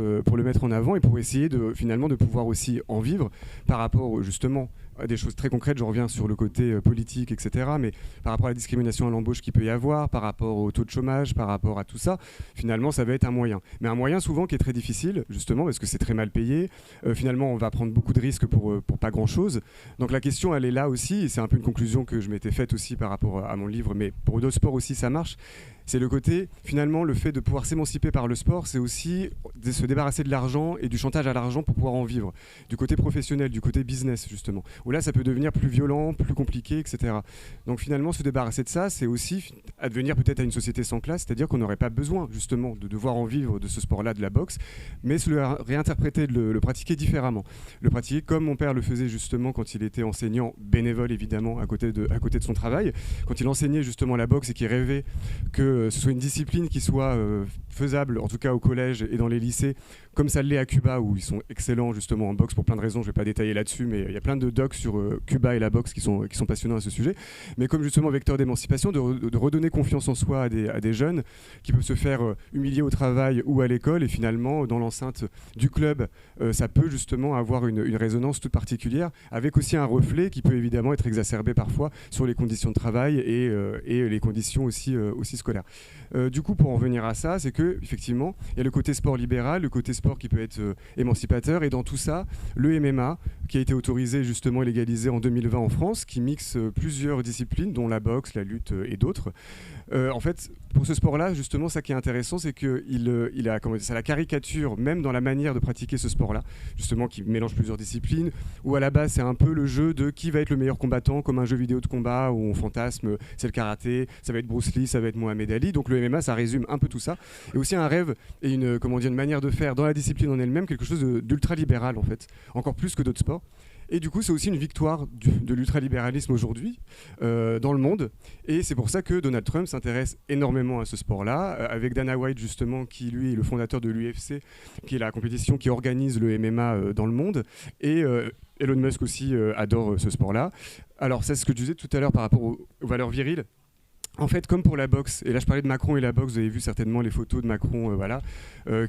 en avant et pour essayer finalement de pouvoir aussi en vivre par rapport, justement, à des choses très concrètes. Je reviens sur le côté politique, etc. Mais par rapport à la discrimination à l'embauche qu'il peut y avoir, par rapport au taux de chômage, par rapport à tout ça, finalement, ça va être un moyen. Mais un moyen souvent qui est très difficile, justement, parce que c'est très mal payé. Finalement, on va prendre beaucoup de risques pour pas grand-chose. Donc la question, elle est là aussi, et c'est un peu une conclusion que je m'étais faite aussi par rapport à mon livre, mais pour d'autres sports aussi, ça marche. C'est le côté, finalement, le fait de pouvoir s'émanciper par le sport, c'est aussi de se débarrasser de l'argent et du chantage à l'argent pour pouvoir en vivre. Du côté professionnel, du côté business, justement. Où là, ça peut devenir plus violent, plus compliqué, etc. Donc finalement, se débarrasser de ça, c'est aussi advenir peut-être à une société sans classe, c'est-à-dire qu'on n'aurait pas besoin, justement, de devoir en vivre de ce sport-là, de la boxe, mais se le réinterpréter, le pratiquer différemment. Le pratiquer comme mon père le faisait, justement, quand il était enseignant, bénévole, évidemment, à côté de son travail. Quand il enseignait, justement, la boxe et qu'il rêvait que ce soit une discipline qui soit faisable, en tout cas au collège et dans les lycées, comme ça l'est à Cuba, où ils sont excellents justement en boxe pour plein de raisons. Je ne vais pas détailler là-dessus, mais il y a plein de docs sur Cuba et la boxe qui sont passionnants à ce sujet. Mais comme justement vecteur d'émancipation, de redonner confiance en soi à des jeunes qui peuvent se faire humilier au travail ou à l'école, et finalement dans l'enceinte du club, ça peut justement avoir une résonance toute particulière, avec aussi un reflet qui peut évidemment être exacerbé parfois sur les conditions de travail et les conditions aussi scolaires. Du coup, pour en revenir à ça, c'est que effectivement, il y a le côté sport libéral, le côté sport qui peut être émancipateur, et dans tout ça, le MMA, qui a été autorisé justement et légalisé en 2020 en France, qui mixe plusieurs disciplines, dont la boxe, la lutte et d'autres. En fait, pour ce sport-là, justement, ça qui est intéressant, c'est qu'il a la caricature, même dans la manière de pratiquer ce sport-là, justement, qui mélange plusieurs disciplines, où à la base, c'est un peu le jeu de qui va être le meilleur combattant, comme un jeu vidéo de combat où on fantasme, c'est le karaté, ça va être Bruce Lee, ça va être Mohamed Ali. Donc le MMA, ça résume un peu tout ça. Et aussi un rêve et une manière de faire dans la discipline en elle-même, quelque chose d'ultra-libéral, en fait, encore plus que d'autres sports. Et du coup, c'est aussi une victoire de l'ultralibéralisme aujourd'hui dans le monde. Et c'est pour ça que Donald Trump s'intéresse énormément à ce sport-là, avec Dana White, justement, qui, lui, est le fondateur de l'UFC, qui est la compétition qui organise le MMA dans le monde. Et Elon Musk aussi adore ce sport-là. Alors, c'est ce que je disais tout à l'heure par rapport aux valeurs viriles. En fait, comme pour la boxe, et là je parlais de Macron et la boxe, vous avez vu certainement les photos de Macron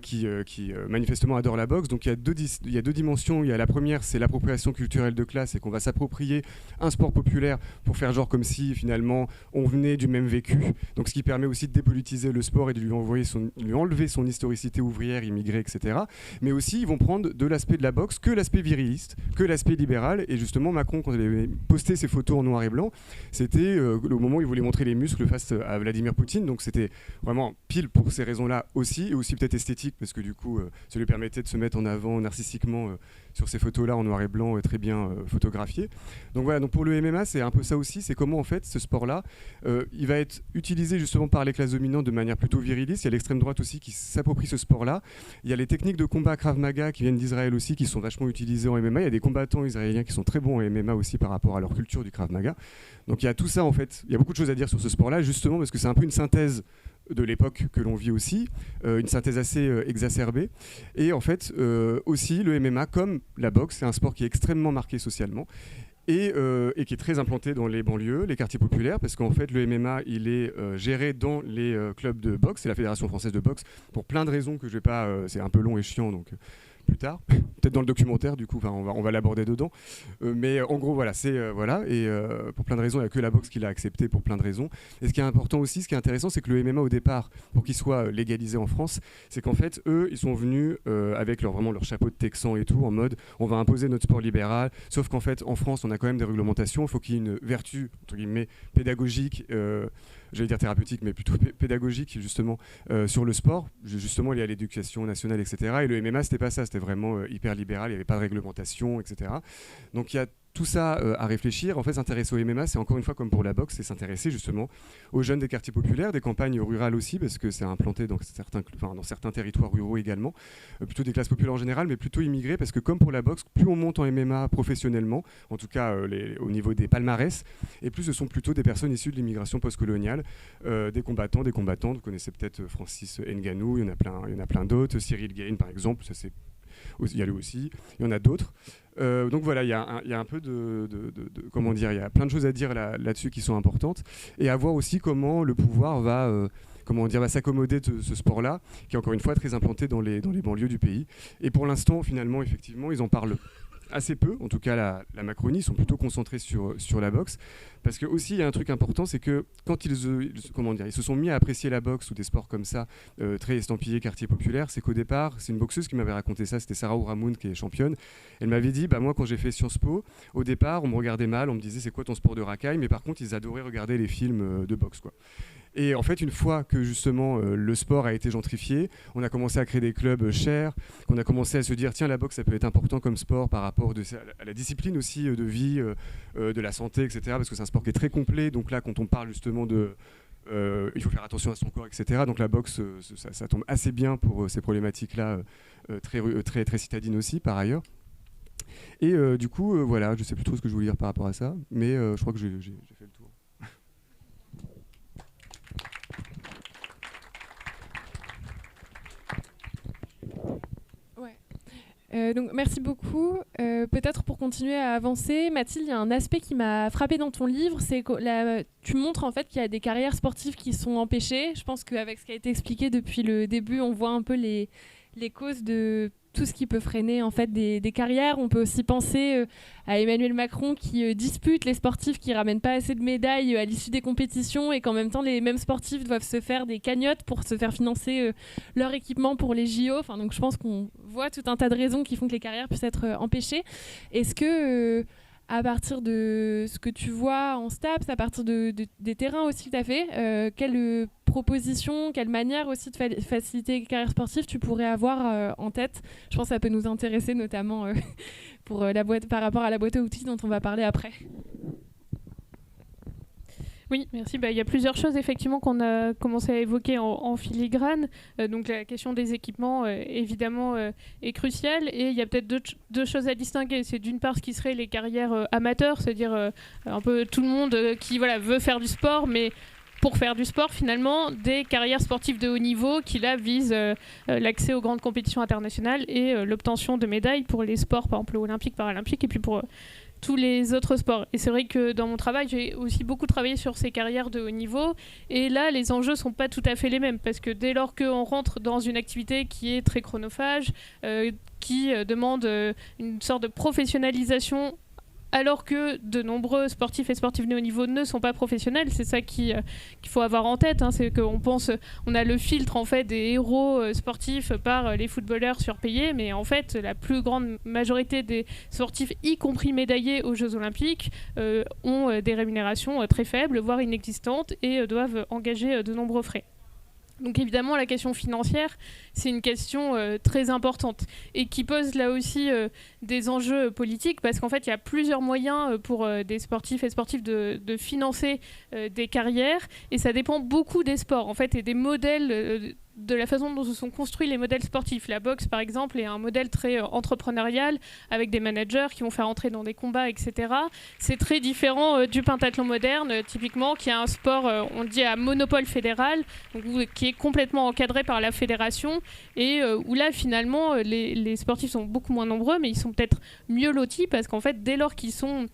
qui manifestement adore la boxe. Donc il y a deux dimensions. Il y a la première, c'est l'appropriation culturelle de classe et qu'on va s'approprier un sport populaire pour faire genre comme si finalement on venait du même vécu. Donc ce qui permet aussi de dépolitiser le sport et de lui enlever son historicité ouvrière, immigrée, etc. Mais aussi ils vont prendre de l'aspect de la boxe que l'aspect viriliste, que l'aspect libéral. Et justement Macron, quand il avait posté ses photos en noir et blanc, c'était au moment où il voulait montrer les muscles face à Vladimir Poutine, donc c'était vraiment pile pour ces raisons-là aussi, et aussi peut-être esthétique, parce que du coup ça lui permettait de se mettre en avant narcissiquement sur ces photos-là en noir et blanc très bien photographiées. Donc voilà, donc pour le MMA c'est un peu ça aussi, c'est comment en fait ce sport-là il va être utilisé justement par les classes dominantes de manière plutôt viriliste. Il y a l'extrême droite aussi qui s'approprie ce sport-là. Il y a les techniques de combat Krav Maga qui viennent d'Israël aussi, qui sont vachement utilisées en MMA. Il y a des combattants israéliens qui sont très bons en MMA aussi par rapport à leur culture du Krav Maga. Donc il y a tout ça en fait, il y a beaucoup de choses à dire sur ce sport-là, justement parce que c'est un peu une synthèse de l'époque que l'on vit aussi, une synthèse assez exacerbée. Et en fait, aussi, le MMA, comme la boxe, c'est un sport qui est extrêmement marqué socialement et qui est très implanté dans les banlieues, les quartiers populaires, parce qu'en fait, le MMA, il est géré dans les clubs de boxe, c'est la Fédération française de boxe, pour plein de raisons que je vais pas... c'est un peu long et chiant, donc... plus tard, peut-être dans le documentaire du coup, on va l'aborder dedans, mais en gros voilà, et pour plein de raisons, il n'y a que la boxe qui l'a accepté pour plein de raisons. Et ce qui est important aussi, ce qui est intéressant, c'est que le MMA au départ, pour qu'il soit légalisé en France, c'est qu'en fait eux, ils sont venus avec vraiment leur chapeau de texan et tout, en mode on va imposer notre sport libéral, sauf qu'en fait en France on a quand même des réglementations, il faut qu'il y ait une vertu entre guillemets pédagogique, j'allais dire thérapeutique, mais plutôt pédagogique justement sur le sport. Justement, il y a l'éducation nationale, etc. Et le MMA, c'était pas ça, c'était vraiment hyper libéral, il n'y avait pas de réglementation, etc. Donc il y a tout ça à réfléchir. En fait, s'intéresser au MMA, c'est encore une fois comme pour la boxe, c'est s'intéresser justement aux jeunes des quartiers populaires, des campagnes rurales aussi, parce que c'est implanté dans certains territoires ruraux également, plutôt des classes populaires en général, mais plutôt immigrées, parce que comme pour la boxe, plus on monte en MMA professionnellement, en tout cas au niveau des palmarès, et plus ce sont plutôt des personnes issues de l'immigration postcoloniale, des combattants, vous connaissez peut-être Francis Ngannou, il y en a plein d'autres, Cyril Gain par exemple, ça c'est il y a lui aussi, il y en a d'autres. Donc voilà, il y a un peu comment dire, il y a plein de choses à dire là-dessus qui sont importantes, et à voir aussi comment le pouvoir va s'accommoder de ce sport-là, qui est encore une fois très implanté dans les banlieues du pays. Et pour l'instant, finalement, effectivement, ils en parlent assez peu, en tout cas la Macronie, sont plutôt concentrés sur la boxe, parce que aussi il y a un truc important, c'est que quand ils se sont mis à apprécier la boxe ou des sports comme ça, très estampillés, quartier populaire, c'est qu'au départ, c'est une boxeuse qui m'avait raconté ça, c'était Sarah Ouramoun qui est championne, elle m'avait dit, moi quand j'ai fait Sciences Po, au départ on me regardait mal, on me disait c'est quoi ton sport de racaille, mais par contre ils adoraient regarder les films de boxe, quoi. Et en fait, une fois que justement le sport a été gentrifié, on a commencé à créer des clubs chers, qu'on a commencé à se dire tiens, la boxe ça peut être important comme sport par rapport à la discipline aussi de vie, de la santé, etc. Parce que c'est un sport qui est très complet. Donc là, quand on parle justement de il faut faire attention à son corps, etc. Donc la boxe, ça tombe assez bien pour ces problématiques-là, très citadines aussi par ailleurs. Et du coup, voilà, je sais plus trop ce que je voulais dire par rapport à ça, mais je crois que j'ai fait le tour.
Donc merci beaucoup. Peut-être pour continuer à avancer, Mathilde, il y a un aspect qui m'a frappée dans ton livre, c'est que tu montres en fait qu'il y a des carrières sportives qui sont empêchées. Je pense qu'avec ce qui a été expliqué depuis le début, on voit un peu les causes de tout ce qui peut freiner en fait des carrières. On peut aussi penser à Emmanuel Macron qui dispute les sportifs qui ramènent pas assez de médailles à l'issue des compétitions, et qu'en même temps les mêmes sportifs doivent se faire des cagnottes pour se faire financer leur équipement pour les JO. Enfin, donc je pense qu'on voit tout un tas de raisons qui font que les carrières puissent être empêchées. Est-ce que à partir de ce que tu vois en STAPS, à partir des terrains aussi que tu as fait, quelle proposition, quelle manière aussi de faciliter les carrières sportives tu pourrais avoir en tête? Je pense que ça peut nous intéresser notamment pour par rapport à la boîte à outils dont on va parler après.
Oui, merci. Il y a plusieurs choses effectivement qu'on a commencé à évoquer en filigrane. Donc la question des équipements évidemment est cruciale, et il y a peut-être deux choses à distinguer. C'est d'une part ce qui serait les carrières amateurs, c'est-à-dire un peu tout le monde qui veut faire du sport, mais pour faire du sport, finalement, des carrières sportives de haut niveau qui, là, visent l'accès aux grandes compétitions internationales et l'obtention de médailles pour les sports, par exemple, olympiques, paralympiques, et puis pour tous les autres sports. Et c'est vrai que dans mon travail, j'ai aussi beaucoup travaillé sur ces carrières de haut niveau. Et là, les enjeux ne sont pas tout à fait les mêmes. Parce que dès lors qu'on rentre dans une activité qui est très chronophage, qui demande une sorte de professionnalisation, alors que de nombreux sportifs et sportifs de haut niveau ne sont pas professionnels. C'est ça qu'il faut avoir en tête. C'est qu'on pense, on a le filtre en fait des héros sportifs par les footballeurs surpayés, mais en fait la plus grande majorité des sportifs, y compris médaillés aux Jeux Olympiques, ont des rémunérations très faibles, voire inexistantes, et doivent engager de nombreux frais. Donc évidemment, la question financière, c'est une question très importante et qui pose là aussi des enjeux politiques, parce qu'en fait, il y a plusieurs moyens pour des sportifs et sportives de financer des carrières, et ça dépend beaucoup des sports en fait, et des modèles de la façon dont se sont construits les modèles sportifs. La boxe, par exemple, est un modèle très entrepreneurial, avec des managers qui vont faire entrer dans des combats, etc. C'est très différent du pentathlon moderne, typiquement, qui est un sport, on dit, à monopole fédéral, donc, qui est complètement encadré par la fédération, et où là, finalement, les sportifs sont beaucoup moins nombreux, mais ils sont peut-être mieux lotis, parce qu'en fait, dès lors qu'ils sont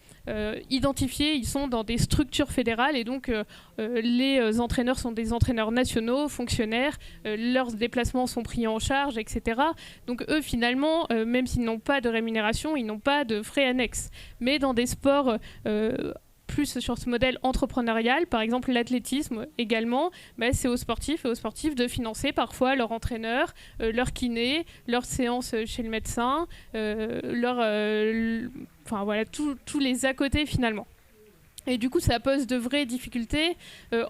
identifiés, ils sont dans des structures fédérales, et donc les entraîneurs sont des entraîneurs nationaux, fonctionnaires, leurs déplacements sont pris en charge, etc. Donc eux, finalement, même s'ils n'ont pas de rémunération, ils n'ont pas de frais annexes. Mais dans des sports plus sur ce modèle entrepreneurial, par exemple l'athlétisme également, c'est aux sportifs et aux sportifs de financer parfois leur entraîneur, leur kiné, leurs séances chez le médecin, enfin voilà, tous les à côté finalement. Et du coup, ça pose de vraies difficultés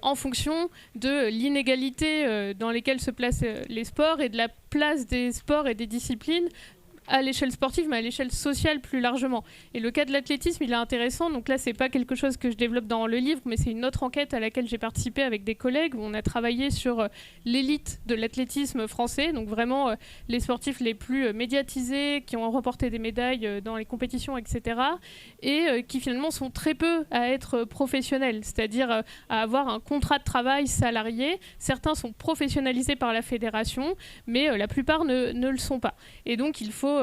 en fonction de l'inégalité dans lesquelles se placent les sports et de la place des sports et des disciplines à l'échelle sportive, mais à l'échelle sociale plus largement. Et le cas de l'athlétisme, il est intéressant. Donc là, c'est pas quelque chose que je développe dans le livre, mais c'est une autre enquête à laquelle j'ai participé avec des collègues, où on a travaillé sur l'élite de l'athlétisme français, donc vraiment les sportifs les plus médiatisés, qui ont remporté des médailles dans les compétitions, etc., et qui finalement sont très peu à être professionnels, c'est-à-dire à avoir un contrat de travail salarié. Certains sont professionnalisés par la fédération, mais la plupart ne le sont pas. Et donc, il faut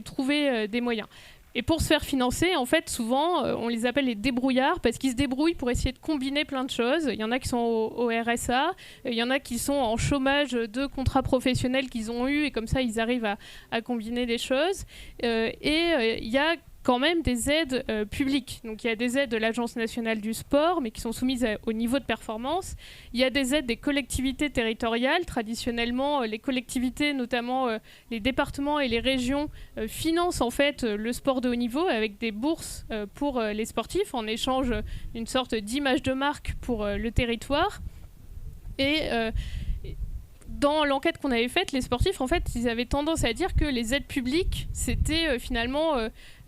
trouver des moyens. Et pour se faire financer, en fait, souvent, on les appelle les débrouillards, parce qu'ils se débrouillent pour essayer de combiner plein de choses. Il y en a qui sont au RSA, il y en a qui sont en chômage de contrats professionnels qu'ils ont eus, et comme ça, ils arrivent à combiner des choses. Et il y a quand même des aides publiques. Donc il y a des aides de l'Agence nationale du sport, mais qui sont soumises au niveau de performance. Il y a des aides des collectivités territoriales. Traditionnellement, les collectivités, notamment les départements et les régions, financent en fait le sport de haut niveau avec des bourses pour les sportifs, en échange d'une sorte d'image de marque pour le territoire. Et dans l'enquête qu'on avait faite, les sportifs, en fait, ils avaient tendance à dire que les aides publiques, c'était finalement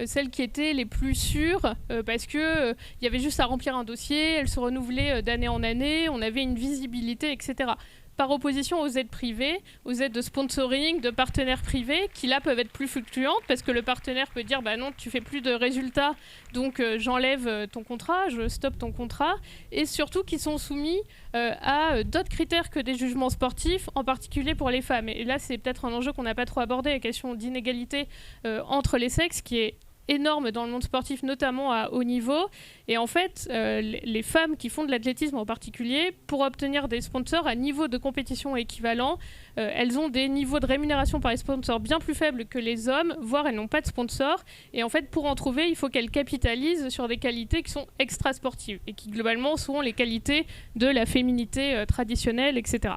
celles qui étaient les plus sûres, parce qu'il y avait juste à remplir un dossier, elles se renouvelaient d'année en année, on avait une visibilité, etc. Par opposition aux aides privées, aux aides de sponsoring, de partenaires privés, qui là peuvent être plus fluctuantes, parce que le partenaire peut dire non, tu fais plus de résultats, donc j'enlève ton contrat, je stoppe ton contrat, et surtout qui sont soumis à d'autres critères que des jugements sportifs, en particulier pour les femmes. Et là, c'est peut-être un enjeu qu'on n'a pas trop abordé, la question d'inégalité entre les sexes, qui est énorme dans le monde sportif, notamment à haut niveau. Et en fait, les femmes qui font de l'athlétisme en particulier, pour obtenir des sponsors à niveau de compétition équivalent, elles ont des niveaux de rémunération par les sponsors bien plus faibles que les hommes, voire elles n'ont pas de sponsors. Et en fait, pour en trouver, il faut qu'elles capitalisent sur des qualités qui sont extra-sportives et qui, globalement, sont les qualités de la féminité traditionnelle, etc.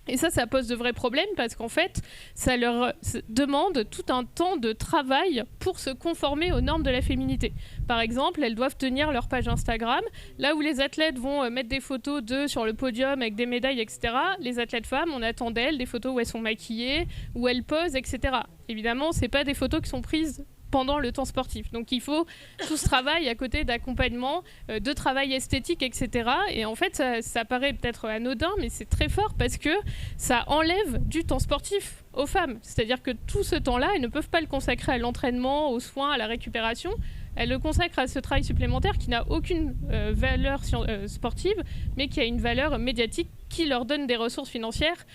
Et ça pose de vrais problèmes, parce qu'en fait, ça leur demande tout un temps de travail pour se conformer aux normes de la féminité. Par exemple, elles doivent tenir leur page Instagram. Là où les athlètes vont mettre des photos d'eux sur le podium avec des médailles, etc., les athlètes femmes, on attend d'elles des photos où elles sont maquillées, où elles posent, etc. Évidemment, ce n'est pas des photos qui sont prises pendant le temps sportif. Donc il faut tout ce travail à côté d'accompagnement, de travail esthétique, etc. Et en fait, ça paraît peut-être anodin, mais c'est très fort, parce que ça enlève du temps sportif aux femmes. C'est-à-dire que tout ce temps-là, elles ne peuvent pas le consacrer à l'entraînement, aux soins, à la récupération. Elles le consacrent à ce travail supplémentaire qui n'a aucune valeur sportive, mais qui a une valeur médiatique, qui leur donne des ressources financières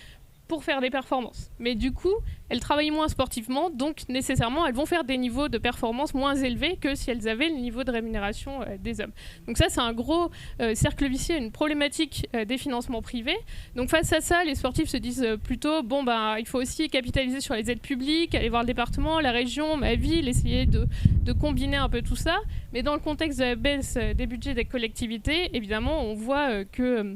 pour faire des performances. Mais du coup, elles travaillent moins sportivement, donc nécessairement, elles vont faire des niveaux de performance moins élevés que si elles avaient le niveau de rémunération des hommes. Donc ça, c'est un gros cercle vicieux, une problématique des financements privés. Donc face à ça, les sportifs se disent plutôt, bon, il faut aussi capitaliser sur les aides publiques, aller voir le département, la région, ma ville, essayer de combiner un peu tout ça. Mais dans le contexte de la baisse des budgets des collectivités, évidemment, on voit que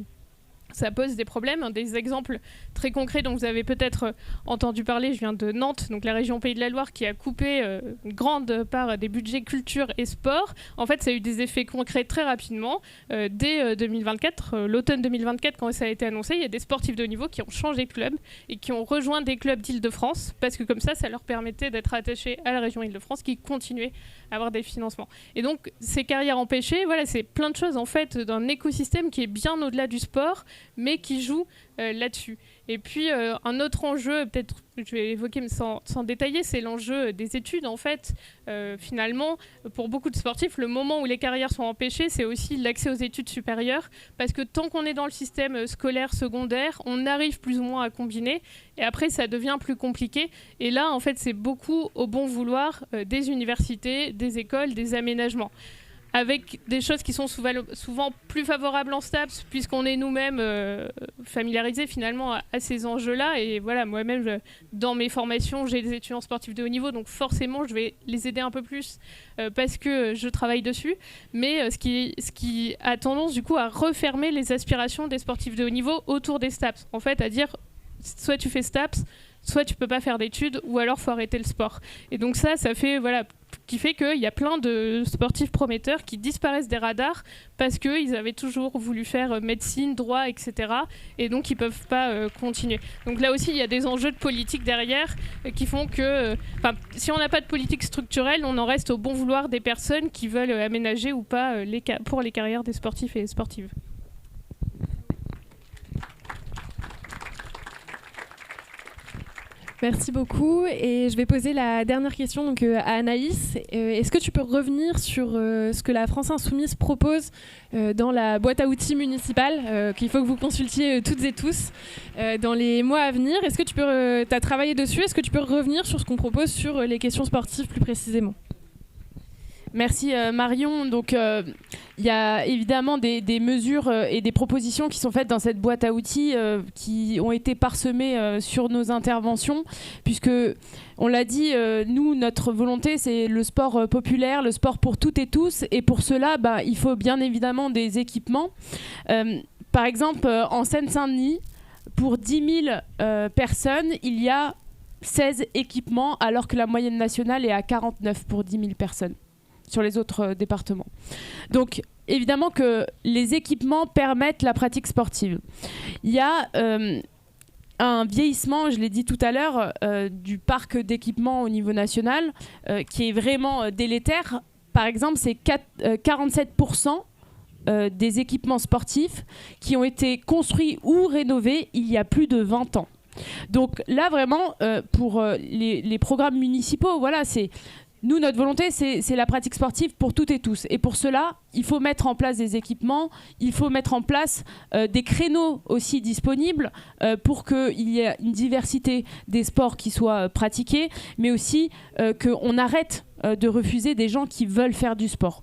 ça pose des problèmes. Des exemples très concrets dont vous avez peut-être entendu parler, je viens de Nantes, donc la région Pays de la Loire, qui a coupé une grande part des budgets culture et sport. En fait, ça a eu des effets concrets très rapidement. Dès 2024, l'automne 2024, quand ça a été annoncé, il y a des sportifs de haut niveau qui ont changé de club et qui ont rejoint des clubs d'Île-de-France, parce que comme ça leur permettait d'être attachés à la région Île-de-France, qui continuait à avoir des financements. Et donc, ces carrières empêchées, voilà, c'est plein de choses en fait d'un écosystème qui est bien au-delà du sport, mais qui joue là-dessus. Et puis, un autre enjeu, peut-être je vais évoquer mais sans détailler, c'est l'enjeu des études. En fait, finalement, pour beaucoup de sportifs, le moment où les carrières sont empêchées, c'est aussi l'accès aux études supérieures, parce que tant qu'on est dans le système scolaire secondaire, on arrive plus ou moins à combiner, et après, ça devient plus compliqué. Et là, en fait, c'est beaucoup au bon vouloir des universités, des écoles, des aménagements, avec des choses qui sont souvent plus favorables en STAPS, puisqu'on est nous-mêmes familiarisés finalement à ces enjeux-là. Et voilà, moi-même, dans mes formations, j'ai des étudiants sportifs de haut niveau, donc forcément, je vais les aider un peu plus parce que je travaille dessus. Mais ce qui a tendance du coup à refermer les aspirations des sportifs de haut niveau autour des STAPS. En fait, à dire, soit tu fais STAPS, soit tu peux pas faire d'études, ou alors faut arrêter le sport. Et donc ça fait qui fait qu'il y a plein de sportifs prometteurs qui disparaissent des radars parce qu'ils avaient toujours voulu faire médecine, droit, etc. Et donc ils peuvent pas continuer. Donc là aussi, il y a des enjeux de politique derrière qui font que, si on n'a pas de politique structurelle, on en reste au bon vouloir des personnes qui veulent aménager ou pas pour les carrières des sportifs et des sportives.
Merci beaucoup. Et je vais poser la dernière question donc, à Anaïs. Est-ce que tu peux revenir sur ce que la France Insoumise propose dans la boîte à outils municipale qu'il faut que vous consultiez toutes et tous dans les mois à venir? Est-ce que tu as travaillé dessus? Est-ce que tu peux revenir sur ce qu'on propose sur les questions sportives plus précisément?
Merci Marion. Donc il y a évidemment des mesures et des propositions qui sont faites dans cette boîte à outils qui ont été parsemées sur nos interventions, puisque on l'a dit, nous, notre volonté, c'est le sport populaire, le sport pour toutes et tous, et pour cela, il faut bien évidemment des équipements. Par exemple, en Seine-Saint-Denis, pour 10 000 personnes, il y a 16 équipements, alors que la moyenne nationale est à 49 pour 10 000 personnes sur les autres départements. Donc, évidemment que les équipements permettent la pratique sportive. Il y a un vieillissement, je l'ai dit tout à l'heure, du parc d'équipements au niveau national qui est vraiment délétère. Par exemple, c'est 47% des équipements sportifs qui ont été construits ou rénovés il y a plus de 20 ans. Donc là, vraiment, pour les programmes municipaux, voilà, c'est... Nous, notre volonté, c'est la pratique sportive pour toutes et tous. Et pour cela, il faut mettre en place des équipements, il faut mettre en place des créneaux aussi disponibles pour qu'il y ait une diversité des sports qui soient pratiqués, mais aussi qu'on arrête de refuser des gens qui veulent faire du sport.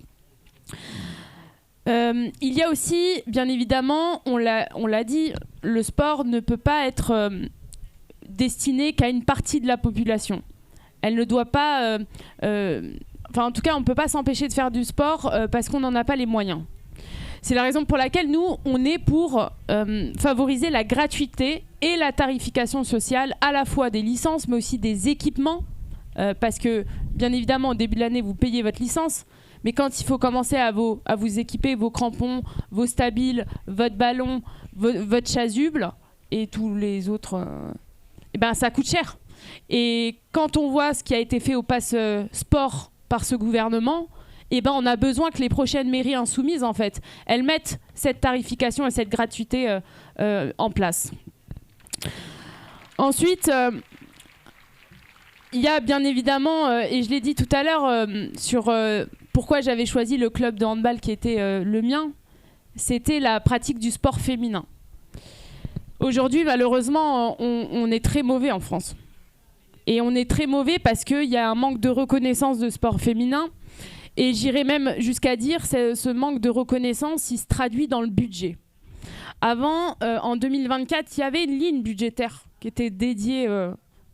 Il y a aussi, bien évidemment, on l'a dit, le sport ne peut pas être destiné qu'à une partie de la population. Elle ne doit pas... en tout cas, on ne peut pas s'empêcher de faire du sport parce qu'on n'en a pas les moyens. C'est la raison pour laquelle nous, on est pour favoriser la gratuité et la tarification sociale à la fois des licences, mais aussi des équipements. Parce que, bien évidemment, au début de l'année, vous payez votre licence. Mais quand il faut commencer à vous équiper vos crampons, vos stabiles, votre ballon, votre chasuble et tous les autres, ça coûte cher. Et quand on voit ce qui a été fait au pass sport par ce gouvernement, on a besoin que les prochaines mairies insoumises, en fait, elles mettent cette tarification et cette gratuité en place. Ensuite, il y a bien évidemment, et je l'ai dit tout à l'heure, sur pourquoi j'avais choisi le club de handball qui était le mien, c'était la pratique du sport féminin. Aujourd'hui, malheureusement, on est très mauvais en France. Et on est très mauvais parce qu'il y a un manque de reconnaissance de sport féminin. Et j'irais même jusqu'à dire que ce manque de reconnaissance, il se traduit dans le budget. Avant, en 2024, il y avait une ligne budgétaire qui était dédiée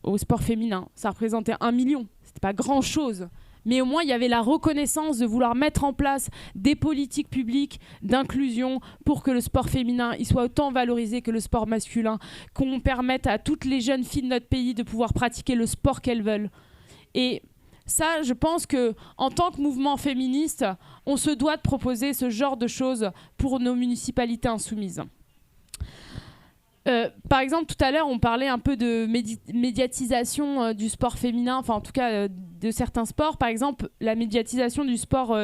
au sport féminin. Ça représentait 1 million. C'était pas grand-chose. Mais au moins, il y avait la reconnaissance de vouloir mettre en place des politiques publiques d'inclusion pour que le sport féminin il soit autant valorisé que le sport masculin, qu'on permette à toutes les jeunes filles de notre pays de pouvoir pratiquer le sport qu'elles veulent. Et ça, je pense qu'en tant que mouvement féministe, on se doit de proposer ce genre de choses pour nos municipalités insoumises. Par exemple, tout à l'heure, on parlait un peu de médiatisation du sport féminin, enfin en tout cas de certains sports. Par exemple, la médiatisation du sport,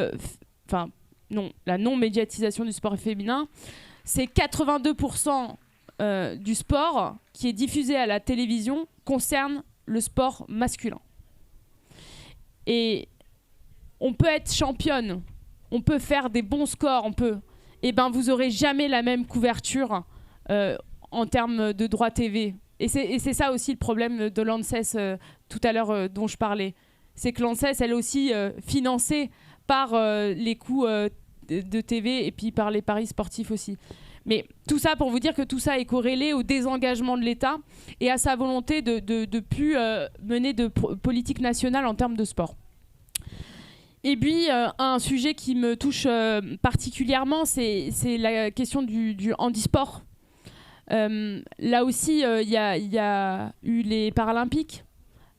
la non-médiatisation du sport féminin, c'est 82% du sport qui est diffusé à la télévision concerne le sport masculin. Et on peut être championne, on peut faire des bons scores, vous aurez jamais la même couverture en termes de droits TV. Et c'est ça aussi le problème de l'ANSES tout à l'heure dont je parlais. C'est que l'ANSES, elle est aussi financée par les coûts de TV et puis par les paris sportifs aussi. Mais tout ça pour vous dire que tout ça est corrélé au désengagement de l'État et à sa volonté de plus mener de politique nationale en termes de sport. Et puis, un sujet qui me touche particulièrement, c'est la question du handisport. Là aussi, il y a eu les Paralympiques.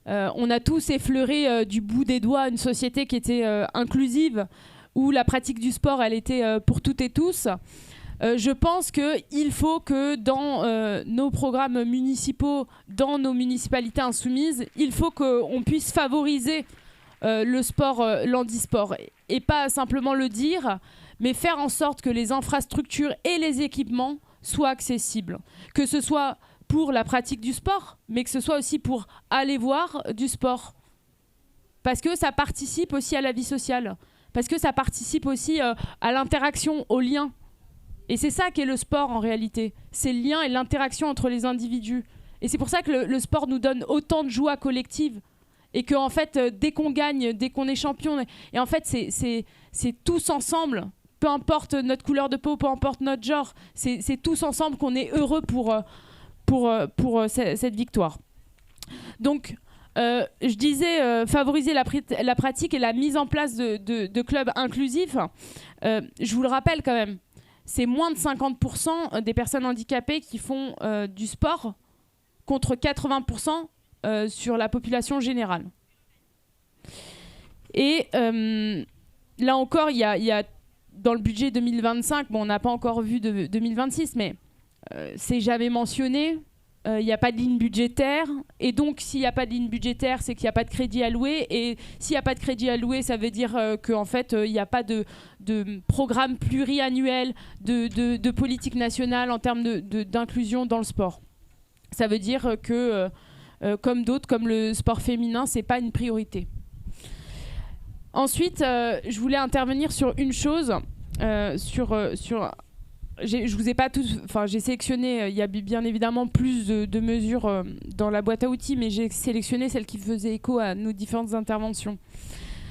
On a tous effleuré du bout des doigts une société qui était inclusive, où la pratique du sport, elle était pour toutes et tous. Je pense qu'il faut que dans nos programmes municipaux, dans nos municipalités insoumises, il faut qu'on puisse favoriser le sport, l'handisport. Et pas simplement le dire, mais faire en sorte que les infrastructures et les équipements soient accessibles. Que ce soit pour la pratique du sport, mais que ce soit aussi pour aller voir du sport. Parce que ça participe aussi à la vie sociale. Parce que ça participe aussi à l'interaction, au lien. Et c'est ça qu'est le sport en réalité. C'est le lien et l'interaction entre les individus. Et c'est pour ça que le sport nous donne autant de joie collective. Et qu'en fait, dès qu'on gagne, dès qu'on est champion, et en fait, c'est tous ensemble, peu importe notre couleur de peau, peu importe notre genre, c'est tous ensemble qu'on est heureux pour cette victoire. Donc, je disais favoriser la pratique et la mise en place de clubs inclusifs. Je vous le rappelle quand même, c'est moins de 50% des personnes handicapées qui font du sport contre 80% sur la population générale. Et là encore, il y a dans le budget 2025, on n'a pas encore vu de 2026, mais c'est jamais mentionné. Il n'y a pas de ligne budgétaire. Et donc, s'il n'y a pas de ligne budgétaire, c'est qu'il n'y a pas de crédit alloué. Et s'il n'y a pas de crédit alloué, ça veut dire qu'en fait, il n'y a pas de programme pluriannuel de politique nationale en termes d'inclusion dans le sport. Ça veut dire que, comme d'autres, comme le sport féminin, ce n'est pas une priorité. Ensuite, je voulais intervenir sur une chose, je vous ai pas tous, j'ai sélectionné, il y a bien évidemment plus de mesures dans la boîte à outils, mais j'ai sélectionné celles qui faisaient écho à nos différentes interventions.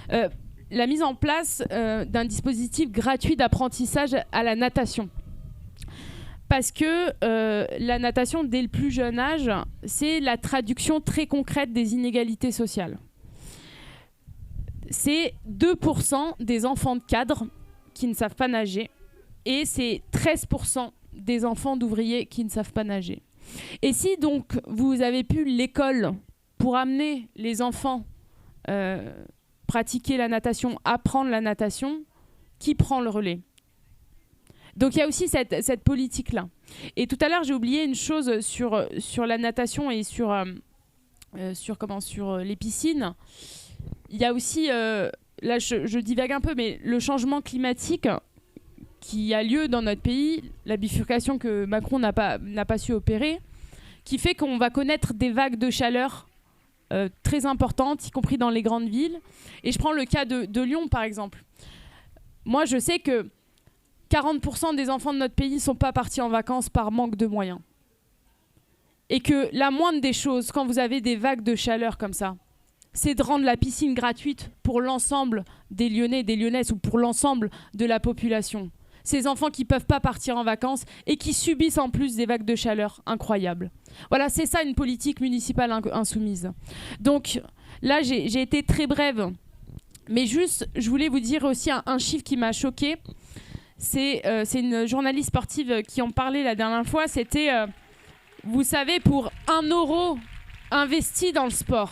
La mise en place d'un dispositif gratuit d'apprentissage à la natation. Parce que la natation, dès le plus jeune âge, c'est la traduction très concrète des inégalités sociales. C'est 2% des enfants de cadres qui ne savent pas nager et c'est 13% des enfants d'ouvriers qui ne savent pas nager. Et si donc vous avez pu l'école pour amener les enfants pratiquer la natation, apprendre la natation, qui prend le relais ? Donc il y a aussi cette politique-là. Et tout à l'heure, j'ai oublié une chose sur la natation et sur les piscines. Il y a aussi, là je divague un peu, mais le changement climatique qui a lieu dans notre pays, la bifurcation que Macron n'a pas su opérer, qui fait qu'on va connaître des vagues de chaleur très importantes, y compris dans les grandes villes. Et je prends le cas de Lyon, par exemple. Moi, je sais que 40% des enfants de notre pays ne sont pas partis en vacances par manque de moyens. Et que la moindre des choses, quand vous avez des vagues de chaleur comme ça, c'est de rendre la piscine gratuite pour l'ensemble des Lyonnais et des Lyonnaises ou pour l'ensemble de la population. Ces enfants qui ne peuvent pas partir en vacances et qui subissent en plus des vagues de chaleur incroyables. Voilà, c'est ça une politique municipale insoumise. Donc là, j'ai été très brève. Mais juste, je voulais vous dire aussi un chiffre qui m'a choquée. C'est une journaliste sportive qui en parlait la dernière fois. C'était, vous savez, pour 1 euro investi dans le sport,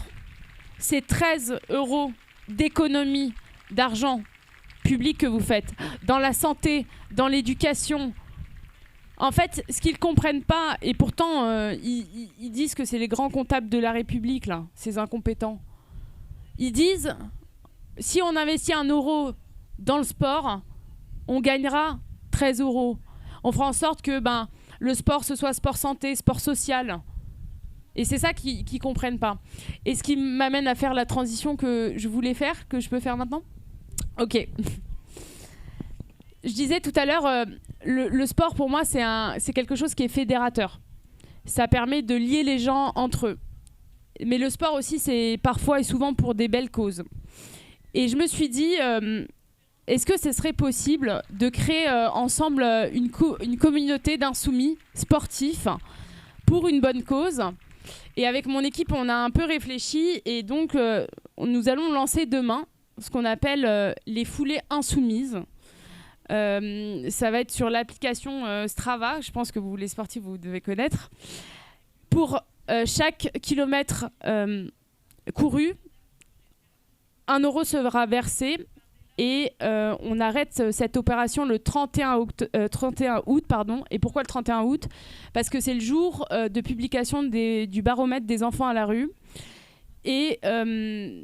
c'est 13 euros d'économie d'argent public que vous faites. Dans la santé, dans l'éducation. En fait, ce qu'ils ne comprennent pas, et pourtant, ils disent que c'est les grands comptables de la République, là, ces incompétents. Ils disent, si on investit 1 euro dans le sport, on gagnera 13 euros. On fera en sorte que le sport, ce soit sport santé, sport social. Et c'est ça qu'ils ne comprennent pas. Et ce qui m'amène à faire la transition que je voulais faire, que je peux faire maintenant ? Ok. Je disais tout à l'heure, le sport, pour moi, c'est quelque chose qui est fédérateur. Ça permet de lier les gens entre eux. Mais le sport aussi, c'est parfois et souvent pour des belles causes. Et je me suis dit, est-ce que ce serait possible de créer ensemble une communauté d'insoumis sportifs pour une bonne cause ? Et avec mon équipe, on a un peu réfléchi et donc nous allons lancer demain ce qu'on appelle les foulées insoumises. Ça va être sur l'application Strava, je pense que vous, les sportifs, vous devez connaître. Pour chaque kilomètre couru, 1 euro sera versé et on arrête cette opération le 31 août. Et pourquoi le 31 août ? Parce que c'est le jour de publication du baromètre des enfants à la rue. Et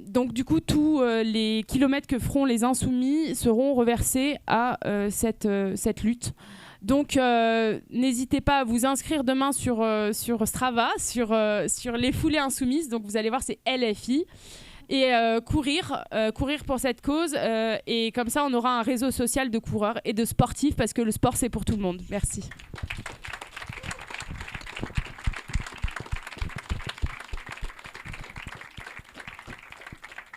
donc du coup, tous les kilomètres que feront les insoumis seront reversés à cette lutte. Donc n'hésitez pas à vous inscrire demain sur Strava, sur les foulées insoumises. Donc vous allez voir, c'est LFI. Et courir pour cette cause. Et comme ça, on aura un réseau social de coureurs et de sportifs parce que le sport, c'est pour tout le monde. Merci.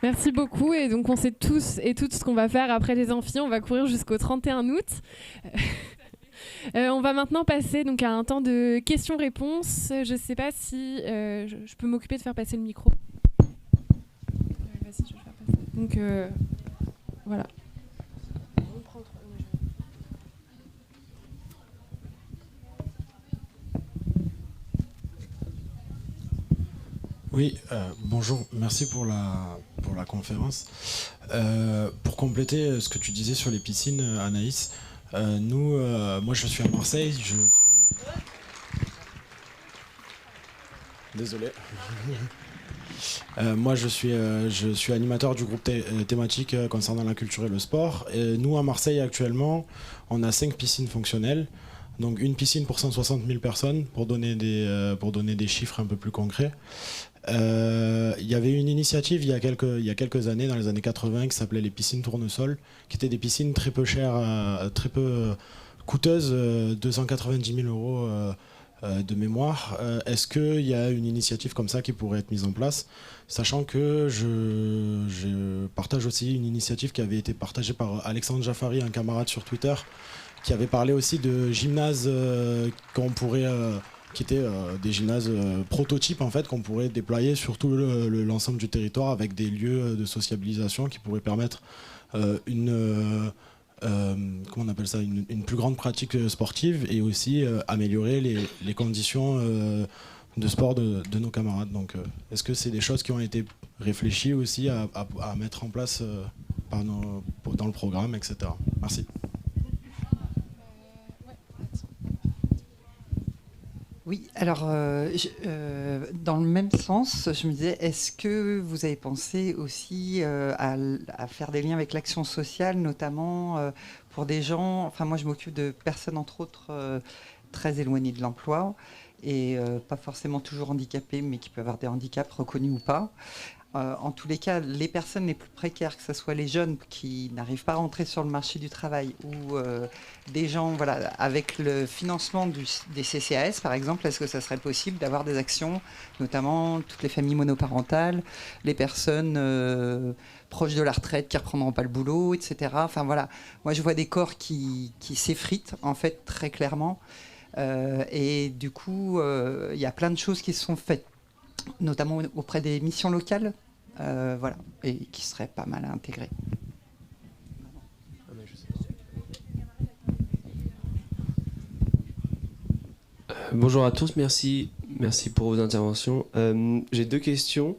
Merci beaucoup. Et donc, on sait tous et toutes ce qu'on va faire après les amphis. On va courir jusqu'au 31 août. On va maintenant passer donc, à un temps de questions-réponses. Je ne sais pas si je peux m'occuper de faire passer le micro. Vas-y, je vais faire passer. Donc, voilà.
Oui, bonjour, merci pour la conférence. Pour compléter ce que tu disais sur les piscines, Anaïs, moi je suis à Marseille, Désolé. Moi je suis animateur du groupe thématique concernant la culture et le sport. Et nous à Marseille actuellement, on a 5 piscines fonctionnelles. Donc une piscine pour 160 000 personnes, pour donner des chiffres un peu plus concrets. Il y avait une initiative il y a quelques années, dans les années 80, qui s'appelait les piscines tournesol, qui étaient des piscines très peu chères, très peu coûteuses, 290 000 euros de mémoire. Est-ce qu'il y a une initiative comme ça qui pourrait être mise en place, sachant que je partage aussi une initiative qui avait été partagée par Alexandre Jaffari, un camarade sur Twitter, qui avait parlé aussi de gymnases qui étaient des gymnases prototypes en fait, qu'on pourrait déployer sur tout l'ensemble du territoire avec des lieux de sociabilisation qui pourraient permettre comment on appelle ça, une plus grande pratique sportive et aussi améliorer les conditions de sport de nos camarades. Donc, est-ce que c'est des choses qui ont été réfléchies aussi à mettre en place dans le programme, etc. Merci.
Oui, alors dans le même sens, je me disais, est-ce que vous avez pensé aussi à faire des liens avec l'action sociale, notamment pour des gens, enfin moi je m'occupe de personnes entre autres très éloignées de l'emploi et pas forcément toujours handicapées, mais qui peuvent avoir des handicaps reconnus ou pas. en tous les cas, les personnes les plus précaires, que ce soit les jeunes qui n'arrivent pas à rentrer sur le marché du travail ou des gens, voilà, avec le financement des CCAS, par exemple, est-ce que ça serait possible d'avoir des actions, notamment toutes les familles monoparentales, les personnes proches de la retraite qui ne reprendront pas le boulot, etc. Enfin voilà, moi je vois des corps qui s'effritent, en fait, très clairement. Et du coup, il y a plein de choses qui se sont faites, notamment auprès des missions locales, voilà, et qui seraient pas mal à intégrer.
Bonjour à tous, merci pour vos interventions. J'ai 2 questions.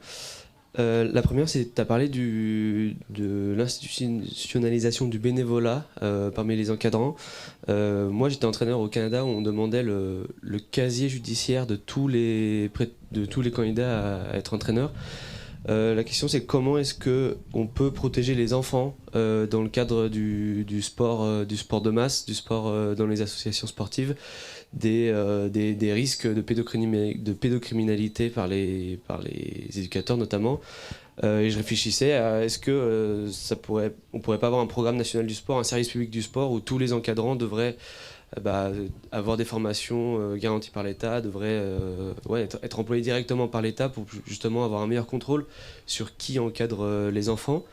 La première, c'est tu as parlé de l'institutionnalisation du bénévolat parmi les encadrants. Moi, j'étais entraîneur au Canada où on demandait le casier judiciaire de tous les candidats à être entraîneurs. La question, c'est comment est-ce qu'on peut protéger les enfants dans le cadre du sport de masse, du sport dans les associations sportives, des risques de pédocriminalité par les éducateurs notamment. Et je réfléchissais à est-ce que on pourrait pas avoir un programme national du sport, un service public du sport où tous les encadrants devraient avoir des formations garanties par l'État, devraient être employés directement par l'État pour justement avoir un meilleur contrôle sur qui encadre les enfants.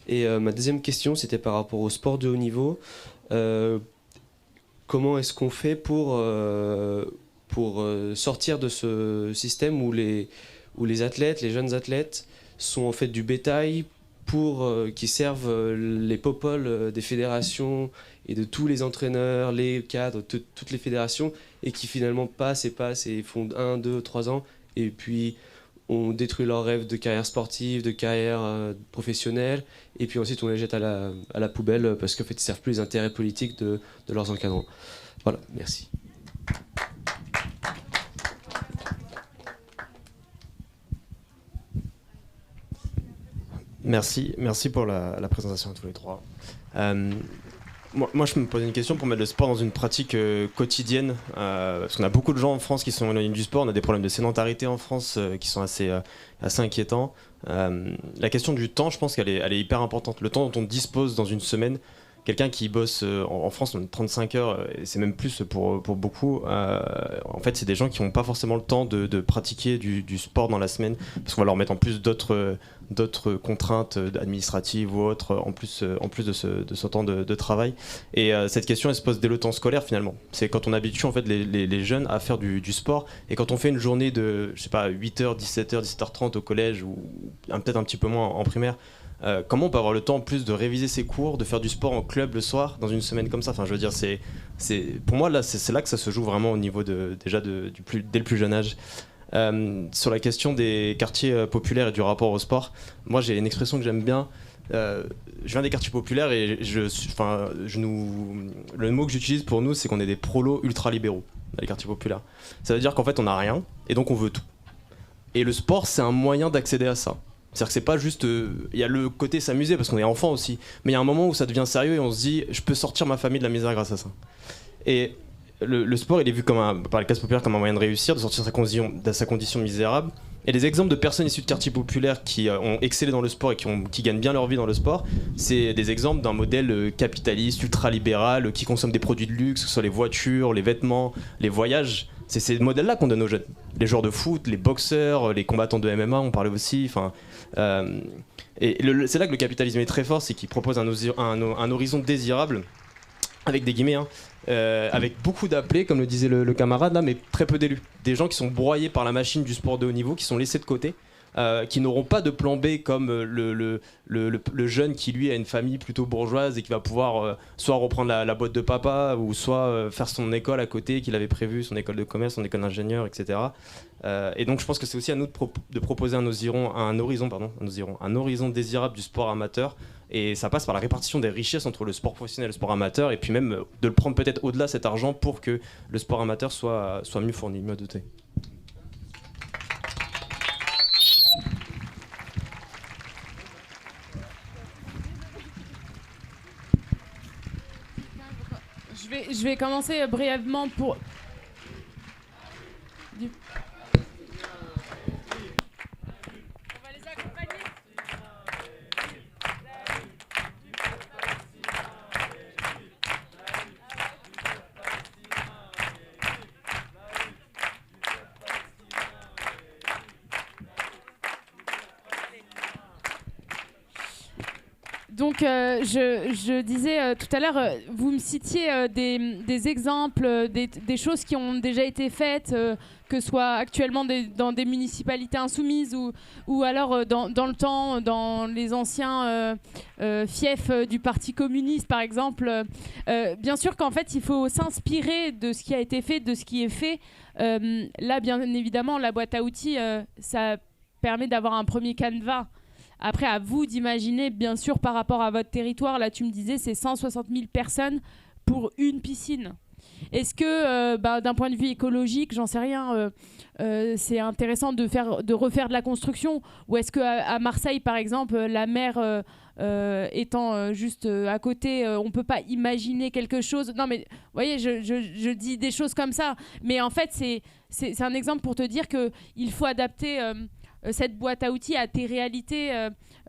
Et ma deuxième question, c'était par rapport au sport de haut niveau. Comment est-ce qu'on fait pour sortir de ce système où les athlètes, les jeunes athlètes, sont en fait du bétail qui servent les popoles des fédérations et de tous les entraîneurs, les cadres, toutes les fédérations, et qui finalement passent et font 1, 2, 3 ans, et puis on détruit leurs rêves de carrière sportive, de carrière professionnelle, et puis ensuite on les jette à la poubelle parce qu'en fait ils ne servent plus les intérêts politiques de leurs encadrants. Voilà, merci.
Merci pour la présentation à tous les trois. Moi, je me posais une question pour mettre le sport dans une pratique quotidienne, parce qu'on a beaucoup de gens en France qui sont éloignés du sport, on a des problèmes de sédentarité en France qui sont assez inquiétants. La question du temps, je pense qu'elle est hyper importante. Le temps dont on dispose dans une semaine, quelqu'un qui bosse en France, on a 35 heures, et c'est même plus pour beaucoup. En fait, c'est des gens qui n'ont pas forcément le temps de pratiquer du sport dans la semaine, parce qu'on va leur mettre en plus d'autres contraintes administratives ou autres, en plus de ce temps de travail. Et cette question, elle se pose dès le temps scolaire, finalement. C'est quand on habitue en fait, les jeunes à faire du sport, et quand on fait une journée de, je sais pas, 8h, 17h, 17h30 au collège, ou peut-être un petit peu moins en primaire, comment on peut avoir le temps en plus de réviser ses cours, de faire du sport en club le soir dans une semaine comme ça. Enfin, je veux dire, pour moi là, c'est là que ça se joue vraiment au niveau dès le plus jeune âge. Sur la question des quartiers populaires et du rapport au sport, moi j'ai une expression que j'aime bien. Je viens des quartiers populaires et le mot que j'utilise pour nous, c'est qu'on est des prolos ultra-libéraux dans les quartiers populaires. Ça veut dire qu'en fait on n'a rien et donc on veut tout. Et le sport, c'est un moyen d'accéder à ça. C'est-à-dire que c'est pas juste... Il y a le côté s'amuser parce qu'on est enfant aussi, mais il y a un moment où ça devient sérieux et on se dit je peux sortir ma famille de la misère grâce à ça. Et le sport, il est vu par la classe populaire comme un moyen de réussir, de sortir de sa condition misérable. Et les exemples de personnes issues de quartiers populaires qui ont excellé dans le sport et qui gagnent bien leur vie dans le sport, c'est des exemples d'un modèle capitaliste, ultra-libéral, qui consomme des produits de luxe, que ce soit les voitures, les vêtements, les voyages. C'est ces modèles-là qu'on donne aux jeunes. Les joueurs de foot, les boxeurs, les combattants de MMA, on parlait aussi. C'est là que le capitalisme est très fort, c'est qu'il propose un horizon désirable, avec des guillemets, avec beaucoup d'appelés, comme le disait le camarade là, mais très peu d'élus. Des gens qui sont broyés par la machine du sport de haut niveau, qui sont laissés de côté, qui n'auront pas de plan B comme le jeune qui lui a une famille plutôt bourgeoise et qui va pouvoir soit reprendre la boîte de papa ou soit faire son école à côté qu'il avait prévu, son école de commerce, son école d'ingénieur, etc. Et donc je pense que c'est aussi à nous de proposer un horizon désirable du sport amateur, et ça passe par la répartition des richesses entre le sport professionnel et le sport amateur, et puis même de le prendre peut-être au-delà cet argent pour que le sport amateur soit mieux fourni, mieux doté.
Je vais commencer brièvement pour... On va les accompagner. Donc, je disais tout à l'heure, vous me citiez des exemples, des choses qui ont déjà été faites, que ce soit actuellement dans des municipalités insoumises ou alors dans le temps, dans les anciens fiefs du Parti communiste, par exemple. Bien sûr qu'en fait, il faut s'inspirer de ce qui a été fait, de ce qui est fait. Là, bien évidemment, la boîte à outils, ça permet d'avoir un premier canevas. Après, à vous d'imaginer, bien sûr, par rapport à votre territoire. Là, tu me disais, c'est 160 000 personnes pour une piscine. Est-ce que, d'un point de vue écologique, j'en sais rien, c'est intéressant de refaire de la construction? Ou est-ce qu'à Marseille, par exemple, la mer étant juste à côté, on ne peut pas imaginer quelque chose? Non, mais vous voyez, je dis des choses comme ça. Mais en fait, c'est un exemple pour te dire qu'il faut adapter cette boîte à outils à tes réalités,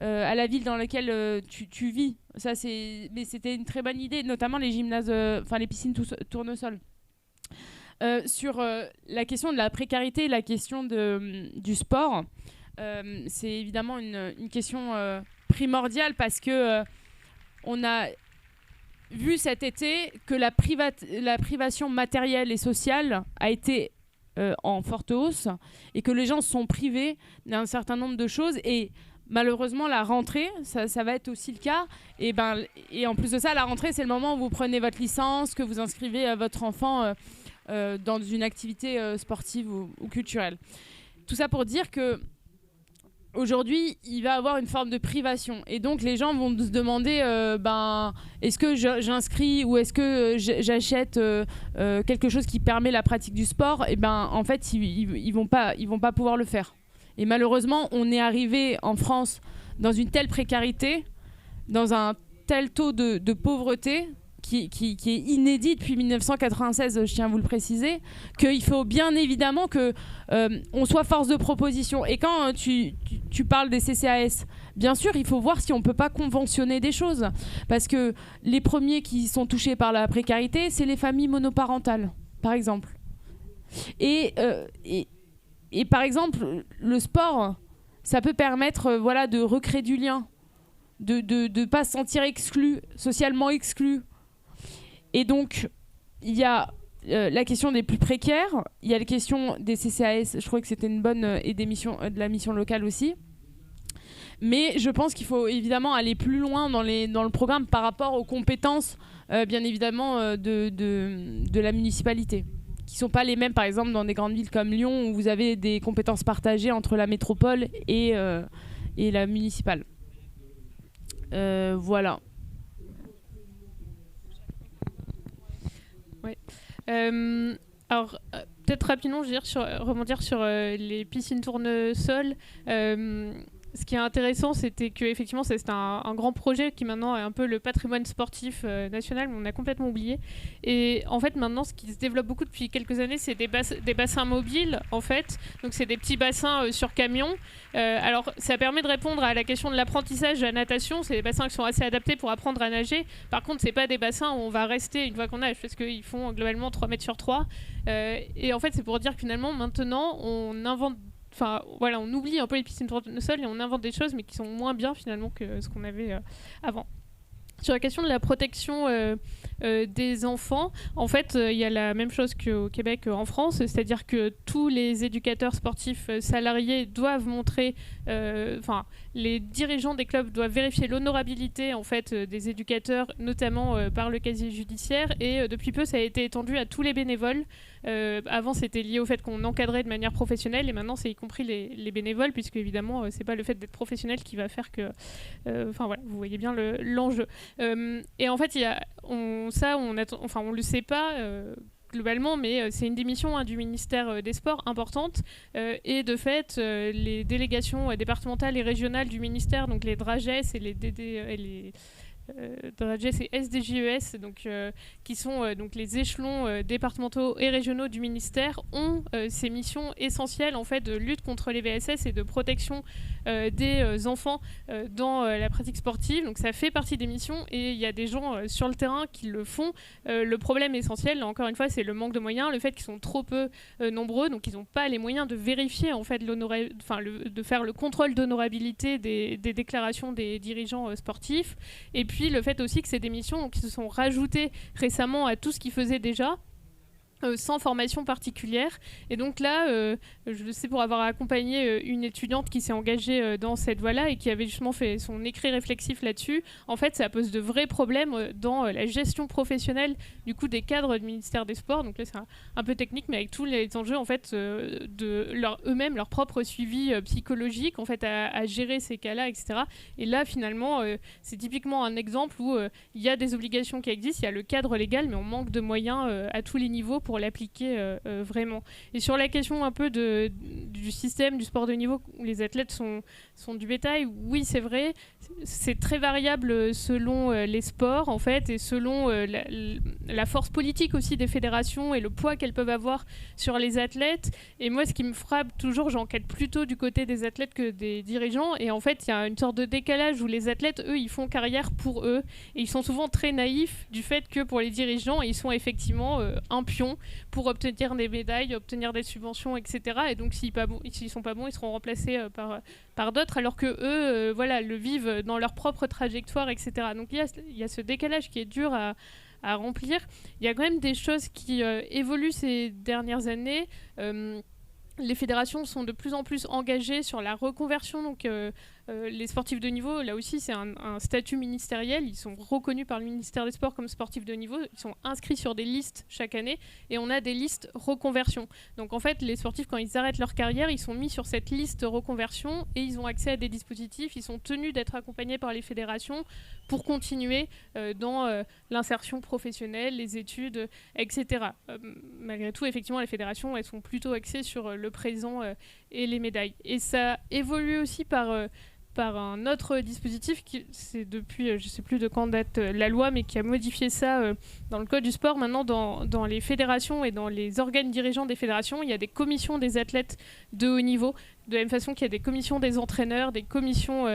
à la ville dans laquelle tu vis. Mais c'était une très bonne idée, notamment les gymnases, les piscines tournesol. Sur la question de la précarité, la question du sport, c'est évidemment une question primordiale parce que on a vu cet été que la privation matérielle et sociale a été en forte hausse et que les gens se sont privés d'un certain nombre de choses et malheureusement la rentrée ça va être aussi le cas et en plus de ça la rentrée c'est le moment où vous prenez votre licence, que vous inscrivez votre enfant dans une activité sportive ou culturelle. Tout ça pour dire que aujourd'hui, il va y avoir une forme de privation. Et donc, les gens vont se demander est-ce que j'inscris ou est-ce que j'achète quelque chose qui permet la pratique du sport? Et en fait, ils vont pas pouvoir le faire. Et malheureusement, on est arrivé en France dans une telle précarité, dans un tel taux de pauvreté qui est inédit depuis 1996, je tiens à vous le préciser, qu'il faut bien évidemment qu'on soit force de proposition. Et quand tu parles des CCAS, bien sûr, il faut voir si on ne peut pas conventionner des choses. Parce que les premiers qui sont touchés par la précarité, c'est les familles monoparentales, par exemple. Et par exemple, le sport, ça peut permettre de recréer du lien, de ne pas se sentir exclu, socialement exclu. Et donc, il y a la question des plus précaires, il y a la question des CCAS, je trouvais que c'était une bonne, et de la mission locale aussi. Mais je pense qu'il faut évidemment aller plus loin dans le programme par rapport aux compétences, bien évidemment, de la municipalité, qui ne sont pas les mêmes, par exemple, dans des grandes villes comme Lyon, où vous avez des compétences partagées entre la métropole et la municipale. Voilà.
Ouais. Alors, peut-être rapidement, je veux dire, rebondir sur les piscines tournesol. Ce qui est intéressant, c'était qu'effectivement, c'était un grand projet qui maintenant est un peu le patrimoine sportif national, mais on a complètement oublié. Et en fait, maintenant, ce qui se développe beaucoup depuis quelques années, c'est des bassins mobiles, en fait. Donc, c'est des petits bassins sur camion. Alors, ça permet de répondre à la question de l'apprentissage de la natation. C'est des bassins qui sont assez adaptés pour apprendre à nager. Par contre, c'est pas des bassins où on va rester une fois qu'on nage, parce qu'ils font globalement 3 mètres sur 3. Et en fait, c'est pour dire que finalement, maintenant, on invente. Enfin, voilà, on oublie un peu les piscines tournesol et on invente des choses, mais qui sont moins bien finalement que ce qu'on avait avant. Sur la question de la protection des enfants, en fait, il y a la même chose qu'au Québec, en France, c'est-à-dire que tous les éducateurs sportifs salariés doivent montrer, les dirigeants des clubs doivent vérifier l'honorabilité en fait des éducateurs, notamment par le casier judiciaire, et depuis peu, ça a été étendu à tous les bénévoles. Avant, c'était lié au fait qu'on encadrait de manière professionnelle, et maintenant, c'est y compris les bénévoles, puisque évidemment, c'est pas le fait d'être professionnel qui va faire que, voilà, vous voyez bien l'enjeu. Et en fait, on le sait pas globalement, mais c'est une des missions du ministère des Sports importante. Et de fait, les délégations départementales et régionales du ministère, donc les DRAGES et les c'est SDJES, donc, qui sont donc les échelons départementaux et régionaux du ministère, ont ces missions essentielles en fait, de lutte contre les VSS et de protection des enfants dans la pratique sportive. Donc ça fait partie des missions et il y a des gens sur le terrain qui le font. Le problème essentiel, là, encore une fois, c'est le manque de moyens, le fait qu'ils sont trop peu nombreux, donc ils n'ont pas les moyens de vérifier en fait, de faire le contrôle d'honorabilité des déclarations des dirigeants sportifs. Et puis le fait aussi que c'est des missions qui se sont rajoutées récemment à tout ce qu'ils faisaient déjà, sans formation particulière. Et donc là, je le sais pour avoir accompagné une étudiante qui s'est engagée dans cette voie-là et qui avait justement fait son écrit réflexif là-dessus. En fait, ça pose de vrais problèmes dans la gestion professionnelle du coup des cadres du ministère des Sports. Donc là, c'est un peu technique, mais avec tous les enjeux en fait de eux-mêmes, leur propre suivi psychologique en fait à gérer ces cas-là, etc. Et là, finalement, c'est typiquement un exemple où il y a des obligations qui existent, il y a le cadre légal, mais on manque de moyens à tous les niveaux pour l'appliquer vraiment. Et sur la question un peu du système du sport de niveau où les athlètes sont du bétail, oui c'est vrai, c'est très variable selon les sports en fait et selon la force politique aussi des fédérations et le poids qu'elles peuvent avoir sur les athlètes. Et moi ce qui me frappe toujours, j'enquête plutôt du côté des athlètes que des dirigeants et en fait il y a une sorte de décalage où les athlètes eux ils font carrière pour eux et ils sont souvent très naïfs du fait que pour les dirigeants ils sont effectivement un pion pour obtenir des médailles, obtenir des subventions, etc. Et donc s'ils sont pas bons, ils seront remplacés par d'autres, alors que eux, voilà, le vivent dans leur propre trajectoire, etc. Donc il y a ce décalage qui est dur à remplir. Il y a quand même des choses qui évoluent ces dernières années. Les fédérations sont de plus en plus engagées sur la reconversion, donc les sportifs de niveau, là aussi c'est un statut ministériel, ils sont reconnus par le ministère des Sports comme sportifs de niveau, ils sont inscrits sur des listes chaque année et on a des listes reconversion. Donc en fait les sportifs quand ils arrêtent leur carrière, ils sont mis sur cette liste reconversion et ils ont accès à des dispositifs, ils sont tenus d'être accompagnés par les fédérations pour continuer dans l'insertion professionnelle, les études, etc. Malgré tout, effectivement, les fédérations, elles sont plutôt axées sur le présent et les médailles. Et ça évolue aussi par un autre dispositif qui, c'est depuis, je ne sais plus de quand date la loi, mais qui a modifié ça dans le code du sport. Maintenant, dans les fédérations et dans les organes dirigeants des fédérations, il y a des commissions des athlètes de haut niveau, de la même façon qu'il y a des commissions des entraîneurs, des commissions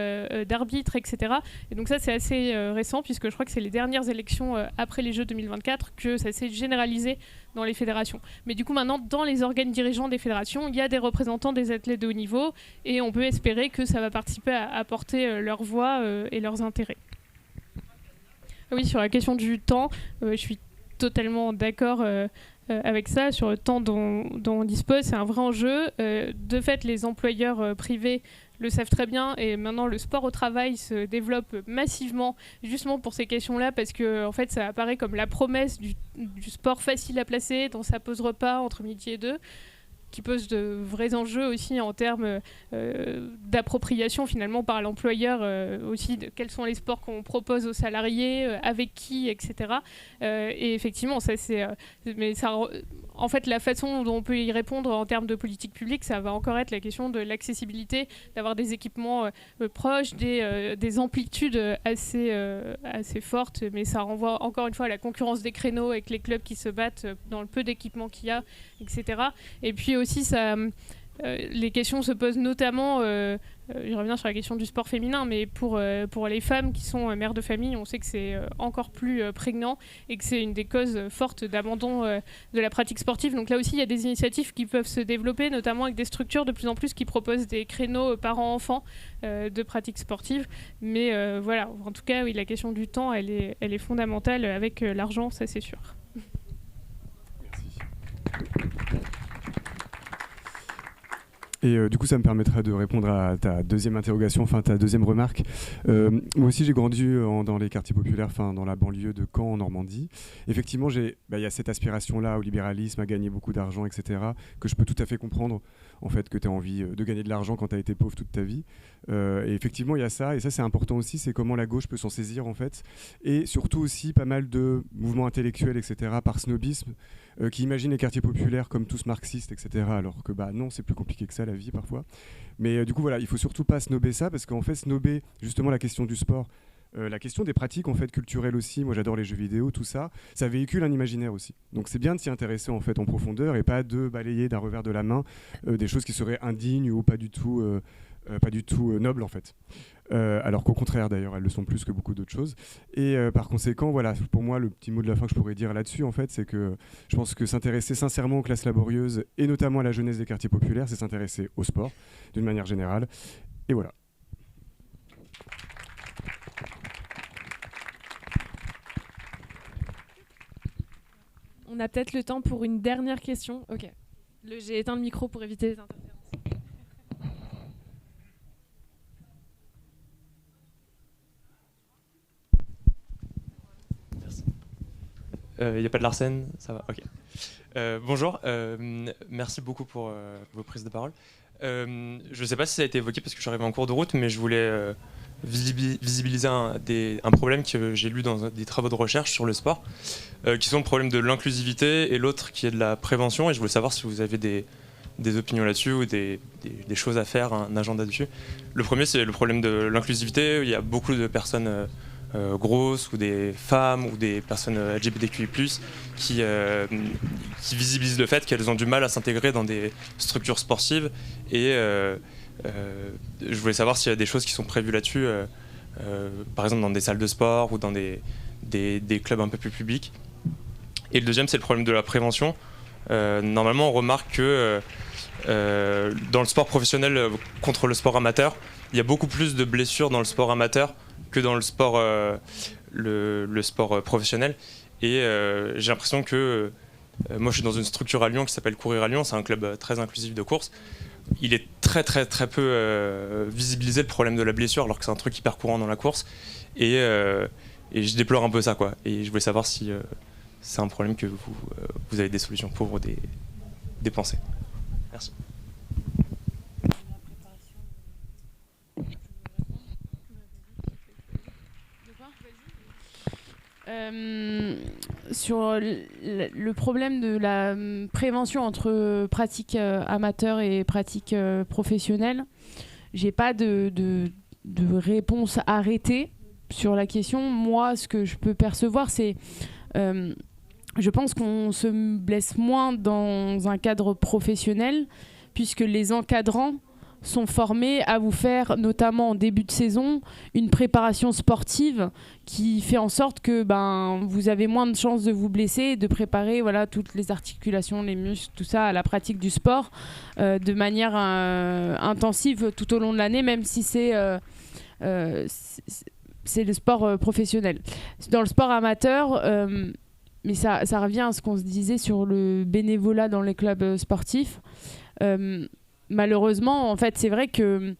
d'arbitres, etc. Et donc ça, c'est assez récent, puisque je crois que c'est les dernières élections après les Jeux 2024 que ça s'est généralisé dans les fédérations. Mais du coup, maintenant, dans les organes dirigeants des fédérations, il y a des représentants des athlètes de haut niveau, et on peut espérer que ça va participer à apporter leur voix et leurs intérêts. Oui, sur la question du temps, je suis totalement d'accord avec ça, sur le temps dont on dispose, c'est un vrai enjeu. De fait, les employeurs privés le savent très bien et maintenant le sport au travail se développe massivement justement pour ces questions-là parce que en fait, ça apparaît comme la promesse du sport facile à placer dans sa pause repas entre midi et 2, qui pose de vrais enjeux aussi en termes d'appropriation finalement par l'employeur aussi de quels sont les sports qu'on propose aux salariés, avec qui, etc. Et effectivement, ça c'est, mais ça, en fait, la façon dont on peut y répondre en termes de politique publique, ça va encore être la question de l'accessibilité, d'avoir des équipements proches, des amplitudes assez fortes, mais ça renvoie encore une fois à la concurrence des créneaux avec les clubs qui se battent dans le peu d'équipements qu'il y a, etc. Et puis aussi, les questions se posent notamment, je reviens sur la question du sport féminin, mais pour les femmes qui sont mères de famille, on sait que c'est encore plus prégnant et que c'est une des causes fortes d'abandon de la pratique sportive. Donc là aussi, il y a des initiatives qui peuvent se développer, notamment avec des structures de plus en plus qui proposent des créneaux parents-enfants de pratique sportive. Mais voilà, en tout cas, oui, la question du temps, elle est fondamentale avec l'argent, ça c'est sûr.
Et du coup, ça me permettra de répondre à ta deuxième interrogation, enfin ta deuxième remarque. Moi aussi, j'ai grandi dans les quartiers populaires, enfin dans la banlieue de Caen, en Normandie. Effectivement, il y a cette aspiration-là au libéralisme, à gagner beaucoup d'argent, etc., que je peux tout à fait comprendre, en fait, que tu as envie de gagner de l'argent quand tu as été pauvre toute ta vie. Et effectivement, il y a ça, et ça, c'est important aussi, c'est comment la gauche peut s'en saisir, en fait. Et surtout aussi, pas mal de mouvements intellectuels, etc., par snobisme, qui imaginent les quartiers populaires comme tous marxistes, etc., alors que non, c'est plus compliqué que ça, la vie, parfois. Mais du coup, voilà, il faut surtout pas snober ça, parce qu'en fait, snober, justement, la question du sport, La question des pratiques en fait culturelles aussi, moi j'adore les jeux vidéo, tout ça, ça véhicule un imaginaire aussi. Donc c'est bien de s'y intéresser en fait en profondeur et pas de balayer d'un revers de la main des choses qui seraient indignes ou pas du tout nobles en fait. Alors qu'au contraire d'ailleurs, elles le sont plus que beaucoup d'autres choses. Et par conséquent, voilà, pour moi le petit mot de la fin que je pourrais dire là-dessus en fait, c'est que je pense que s'intéresser sincèrement aux classes laborieuses et notamment à la jeunesse des quartiers populaires, c'est s'intéresser au sport d'une manière générale. Et voilà.
On a peut-être le temps pour une dernière question. Ok. J'ai éteint le micro pour éviter les interférences.
Il n'y a pas de Larsen, ça va, ok. Bonjour, merci beaucoup pour vos prises de parole. Je ne sais pas si ça a été évoqué parce que je suis arrivé en cours de route, mais je voulais visibiliser un problème que j'ai lu dans des travaux de recherche sur le sport, qui sont le problème de l'inclusivité et l'autre qui est de la prévention. Et je voulais savoir si vous avez des opinions là-dessus ou des choses à faire, un agenda dessus. Le premier, c'est le problème de l'inclusivité. Il y a beaucoup de personnes grosses ou des femmes ou des personnes LGBTQI+, qui visibilisent le fait qu'elles ont du mal à s'intégrer dans des structures sportives. Et je voulais savoir s'il y a des choses qui sont prévues là-dessus, par exemple dans des salles de sport ou dans des clubs un peu plus publics. Et le deuxième, c'est le problème de la prévention. Normalement, on remarque que dans le sport professionnel contre le sport amateur, il y a beaucoup plus de blessures dans le sport amateur que dans le sport professionnel. Et j'ai l'impression que moi je suis dans une structure à Lyon qui s'appelle Courir à Lyon, c'est un club très inclusif de course. Il est très peu visibilisé le problème de la blessure alors que c'est un truc hyper courant dans la course. Et je déplore un peu ça, quoi. Et je voulais savoir si c'est un problème que vous avez des solutions pour, des pensées. Merci.
Sur le problème de la prévention entre pratique amateur et pratique professionnelle, j'ai pas de réponse arrêtée sur la question. Moi, ce que je peux percevoir, c'est je pense qu'on se blesse moins dans un cadre professionnel puisque les encadrants sont formés à vous faire, notamment en début de saison, une préparation sportive qui fait en sorte que vous avez moins de chances de vous blesser et de préparer toutes les articulations, les muscles, tout ça à la pratique du sport de manière intensive tout au long de l'année, même si c'est le sport professionnel. Dans le sport amateur, mais ça revient à ce qu'on se disait sur le bénévolat dans les clubs sportifs. Malheureusement, en fait, c'est vrai que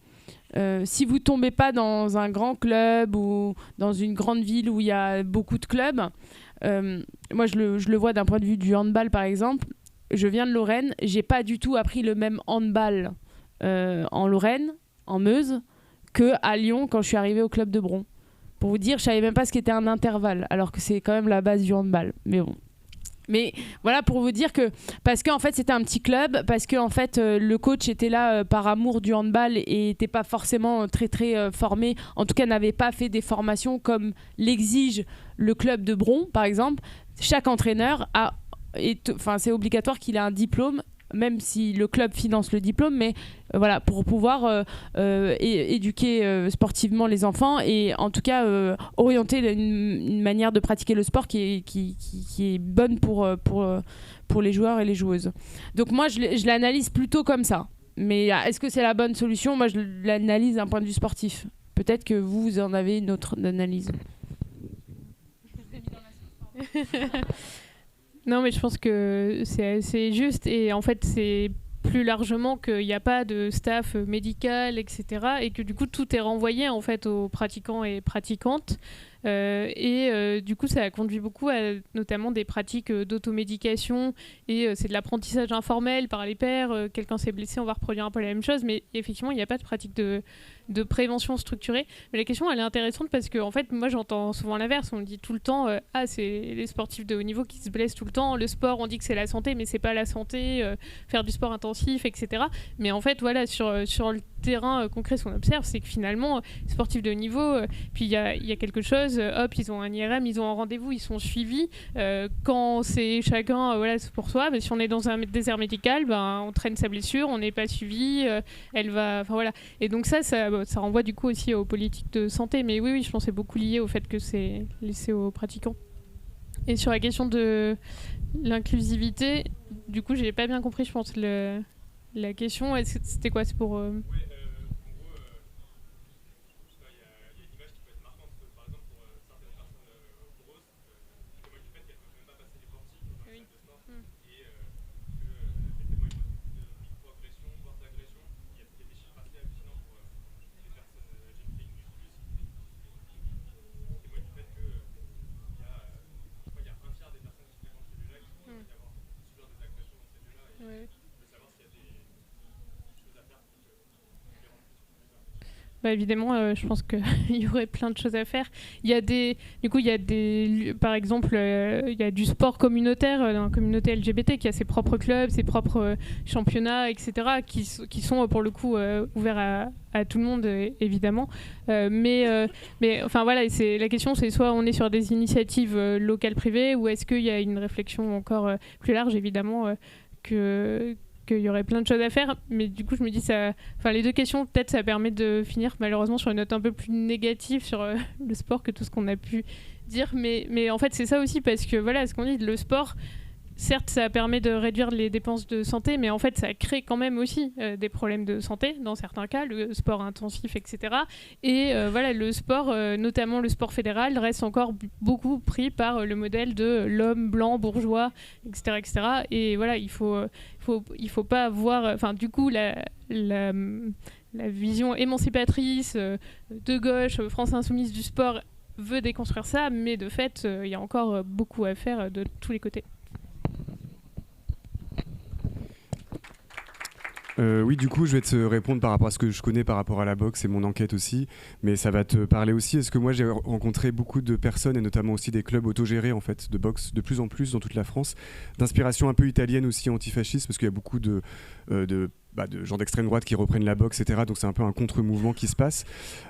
si vous tombez pas dans un grand club ou dans une grande ville où il y a beaucoup de clubs, moi je le vois d'un point de vue du handball par exemple. Je viens de Lorraine, j'ai pas du tout appris le même handball en Lorraine, en Meuse, que à Lyon quand je suis arrivée au club de Bron. Pour vous dire, je savais même pas ce qu'était un intervalle, alors que c'est quand même la base du handball. Mais bon. Mais voilà, pour vous dire que parce qu'en fait c'était un petit club, parce que en fait le coach était là par amour du handball et n'était pas forcément très formé, en tout cas n'avait pas fait des formations comme l'exige le club de Bron par exemple. Chaque entraîneur c'est obligatoire qu'il ait un diplôme, même si le club finance le diplôme, mais voilà, pour pouvoir éduquer sportivement les enfants et en tout cas orienter une manière de pratiquer le sport qui est bonne pour les joueurs et les joueuses. Donc moi je l'analyse plutôt comme ça, mais est-ce que c'est la bonne solution? Moi je l'analyse d'un point de vue sportif. Peut-être que vous en avez une autre analyse.
Non, mais je pense que c'est assez juste. Et en fait, c'est plus largement qu'il n'y a pas de staff médical, etc. Et que du coup, tout est renvoyé en fait aux pratiquants et pratiquantes. Du coup, ça a conduit beaucoup à notamment des pratiques d'automédication. Et c'est de l'apprentissage informel par les pairs. Quelqu'un s'est blessé, on va reproduire un peu la même chose. Mais effectivement, il n'y a pas de pratique de prévention structurée. Mais la question, elle est intéressante parce que en fait, moi, j'entends souvent l'inverse. On me dit tout le temps, c'est les sportifs de haut niveau qui se blessent tout le temps. Le sport, on dit que c'est la santé, mais c'est pas la santé. Faire du sport intensif, etc. Mais en fait, voilà, sur le terrain concret, ce qu'on observe, c'est que finalement, les sportifs de haut niveau, puis il y a quelque chose, hop, ils ont un IRM, ils ont un rendez-vous, ils sont suivis. Quand c'est chacun c'est pour soi, si on est dans un désert médical, on traîne sa blessure, on n'est pas suivi, elle va... Et donc ça renvoie du coup aussi aux politiques de santé. Mais oui, je pense que c'est beaucoup lié au fait que c'est laissé aux pratiquants. Et sur la question de l'inclusivité, du coup, j'ai pas bien compris, je pense, la question. C'était quoi? C'est pour... Évidemment, je pense qu'il y aurait plein de choses à faire. Par exemple, il y a du sport communautaire dans la communauté LGBT qui a ses propres clubs, ses propres championnats, etc., qui sont pour le coup ouverts à tout le monde, évidemment. Mais la question, c'est soit on est sur des initiatives locales privées, ou est-ce qu'il y a une réflexion encore plus large, évidemment, qu'il y aurait plein de choses à faire, mais du coup je me dis les deux questions, peut-être ça permet de finir malheureusement sur une note un peu plus négative sur le sport que tout ce qu'on a pu dire, mais en fait c'est ça aussi, parce que ce qu'on dit, le sport, certes ça permet de réduire les dépenses de santé, mais en fait ça crée quand même aussi des problèmes de santé dans certains cas, le sport intensif, etc. Et le sport, notamment le sport fédéral, reste encore beaucoup pris par le modèle de l'homme blanc, bourgeois, etc. etc. Et il faut pas avoir... du coup, la vision émancipatrice de gauche, France Insoumise du sport veut déconstruire ça, mais de fait, il y a encore beaucoup à faire de tous les côtés.
Oui, du coup, je vais te répondre par rapport à ce que je connais par rapport à la boxe et mon enquête aussi, mais ça va te parler aussi. Est-ce que moi, j'ai rencontré beaucoup de personnes, et notamment aussi des clubs autogérés, en fait, de boxe, de plus en plus dans toute la France, d'inspiration un peu italienne aussi, antifasciste, parce qu'il y a beaucoup de gens d'extrême droite qui reprennent la boxe, etc. Donc c'est un peu un contre-mouvement qui se passe.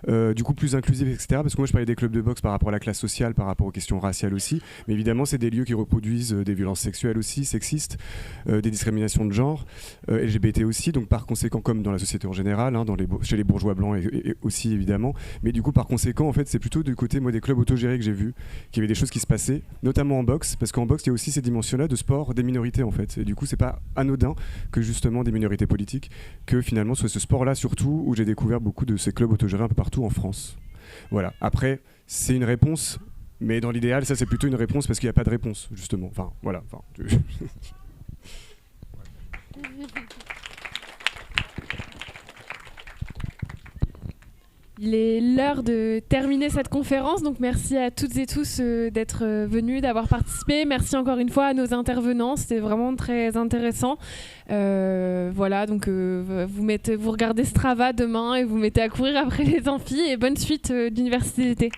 Du coup, plus inclusif, etc. Parce que moi, je parlais des clubs de boxe par rapport à la classe sociale, par rapport aux questions raciales aussi. Mais évidemment, c'est des lieux qui reproduisent des violences sexuelles aussi, sexistes, des discriminations de genre, LGBT aussi. Donc par conséquent, comme dans la société en général, chez les bourgeois blancs et aussi évidemment. Mais du coup, par conséquent, en fait, c'est plutôt du côté des clubs autogérés que j'ai vu qu'il y avait des choses qui se passaient, notamment en boxe, parce qu'en boxe, il y a aussi ces dimensions-là de sport des minorités, en fait. Et du coup, c'est pas anodin que justement des minorités politiques, que finalement ce sport-là surtout, où j'ai découvert beaucoup de ces clubs autogérés un peu partout en France. Voilà. Après, c'est une réponse, mais dans l'idéal, ça c'est plutôt une réponse parce qu'il n'y a pas de réponse, justement. Enfin, voilà.
Il est l'heure de terminer cette conférence, donc merci à toutes et tous d'être venus, d'avoir participé. Merci encore une fois à nos intervenants, c'était vraiment très intéressant. Donc vous regardez Strava demain et vous mettez à courir après les amphis, et bonne suite d'université d'été.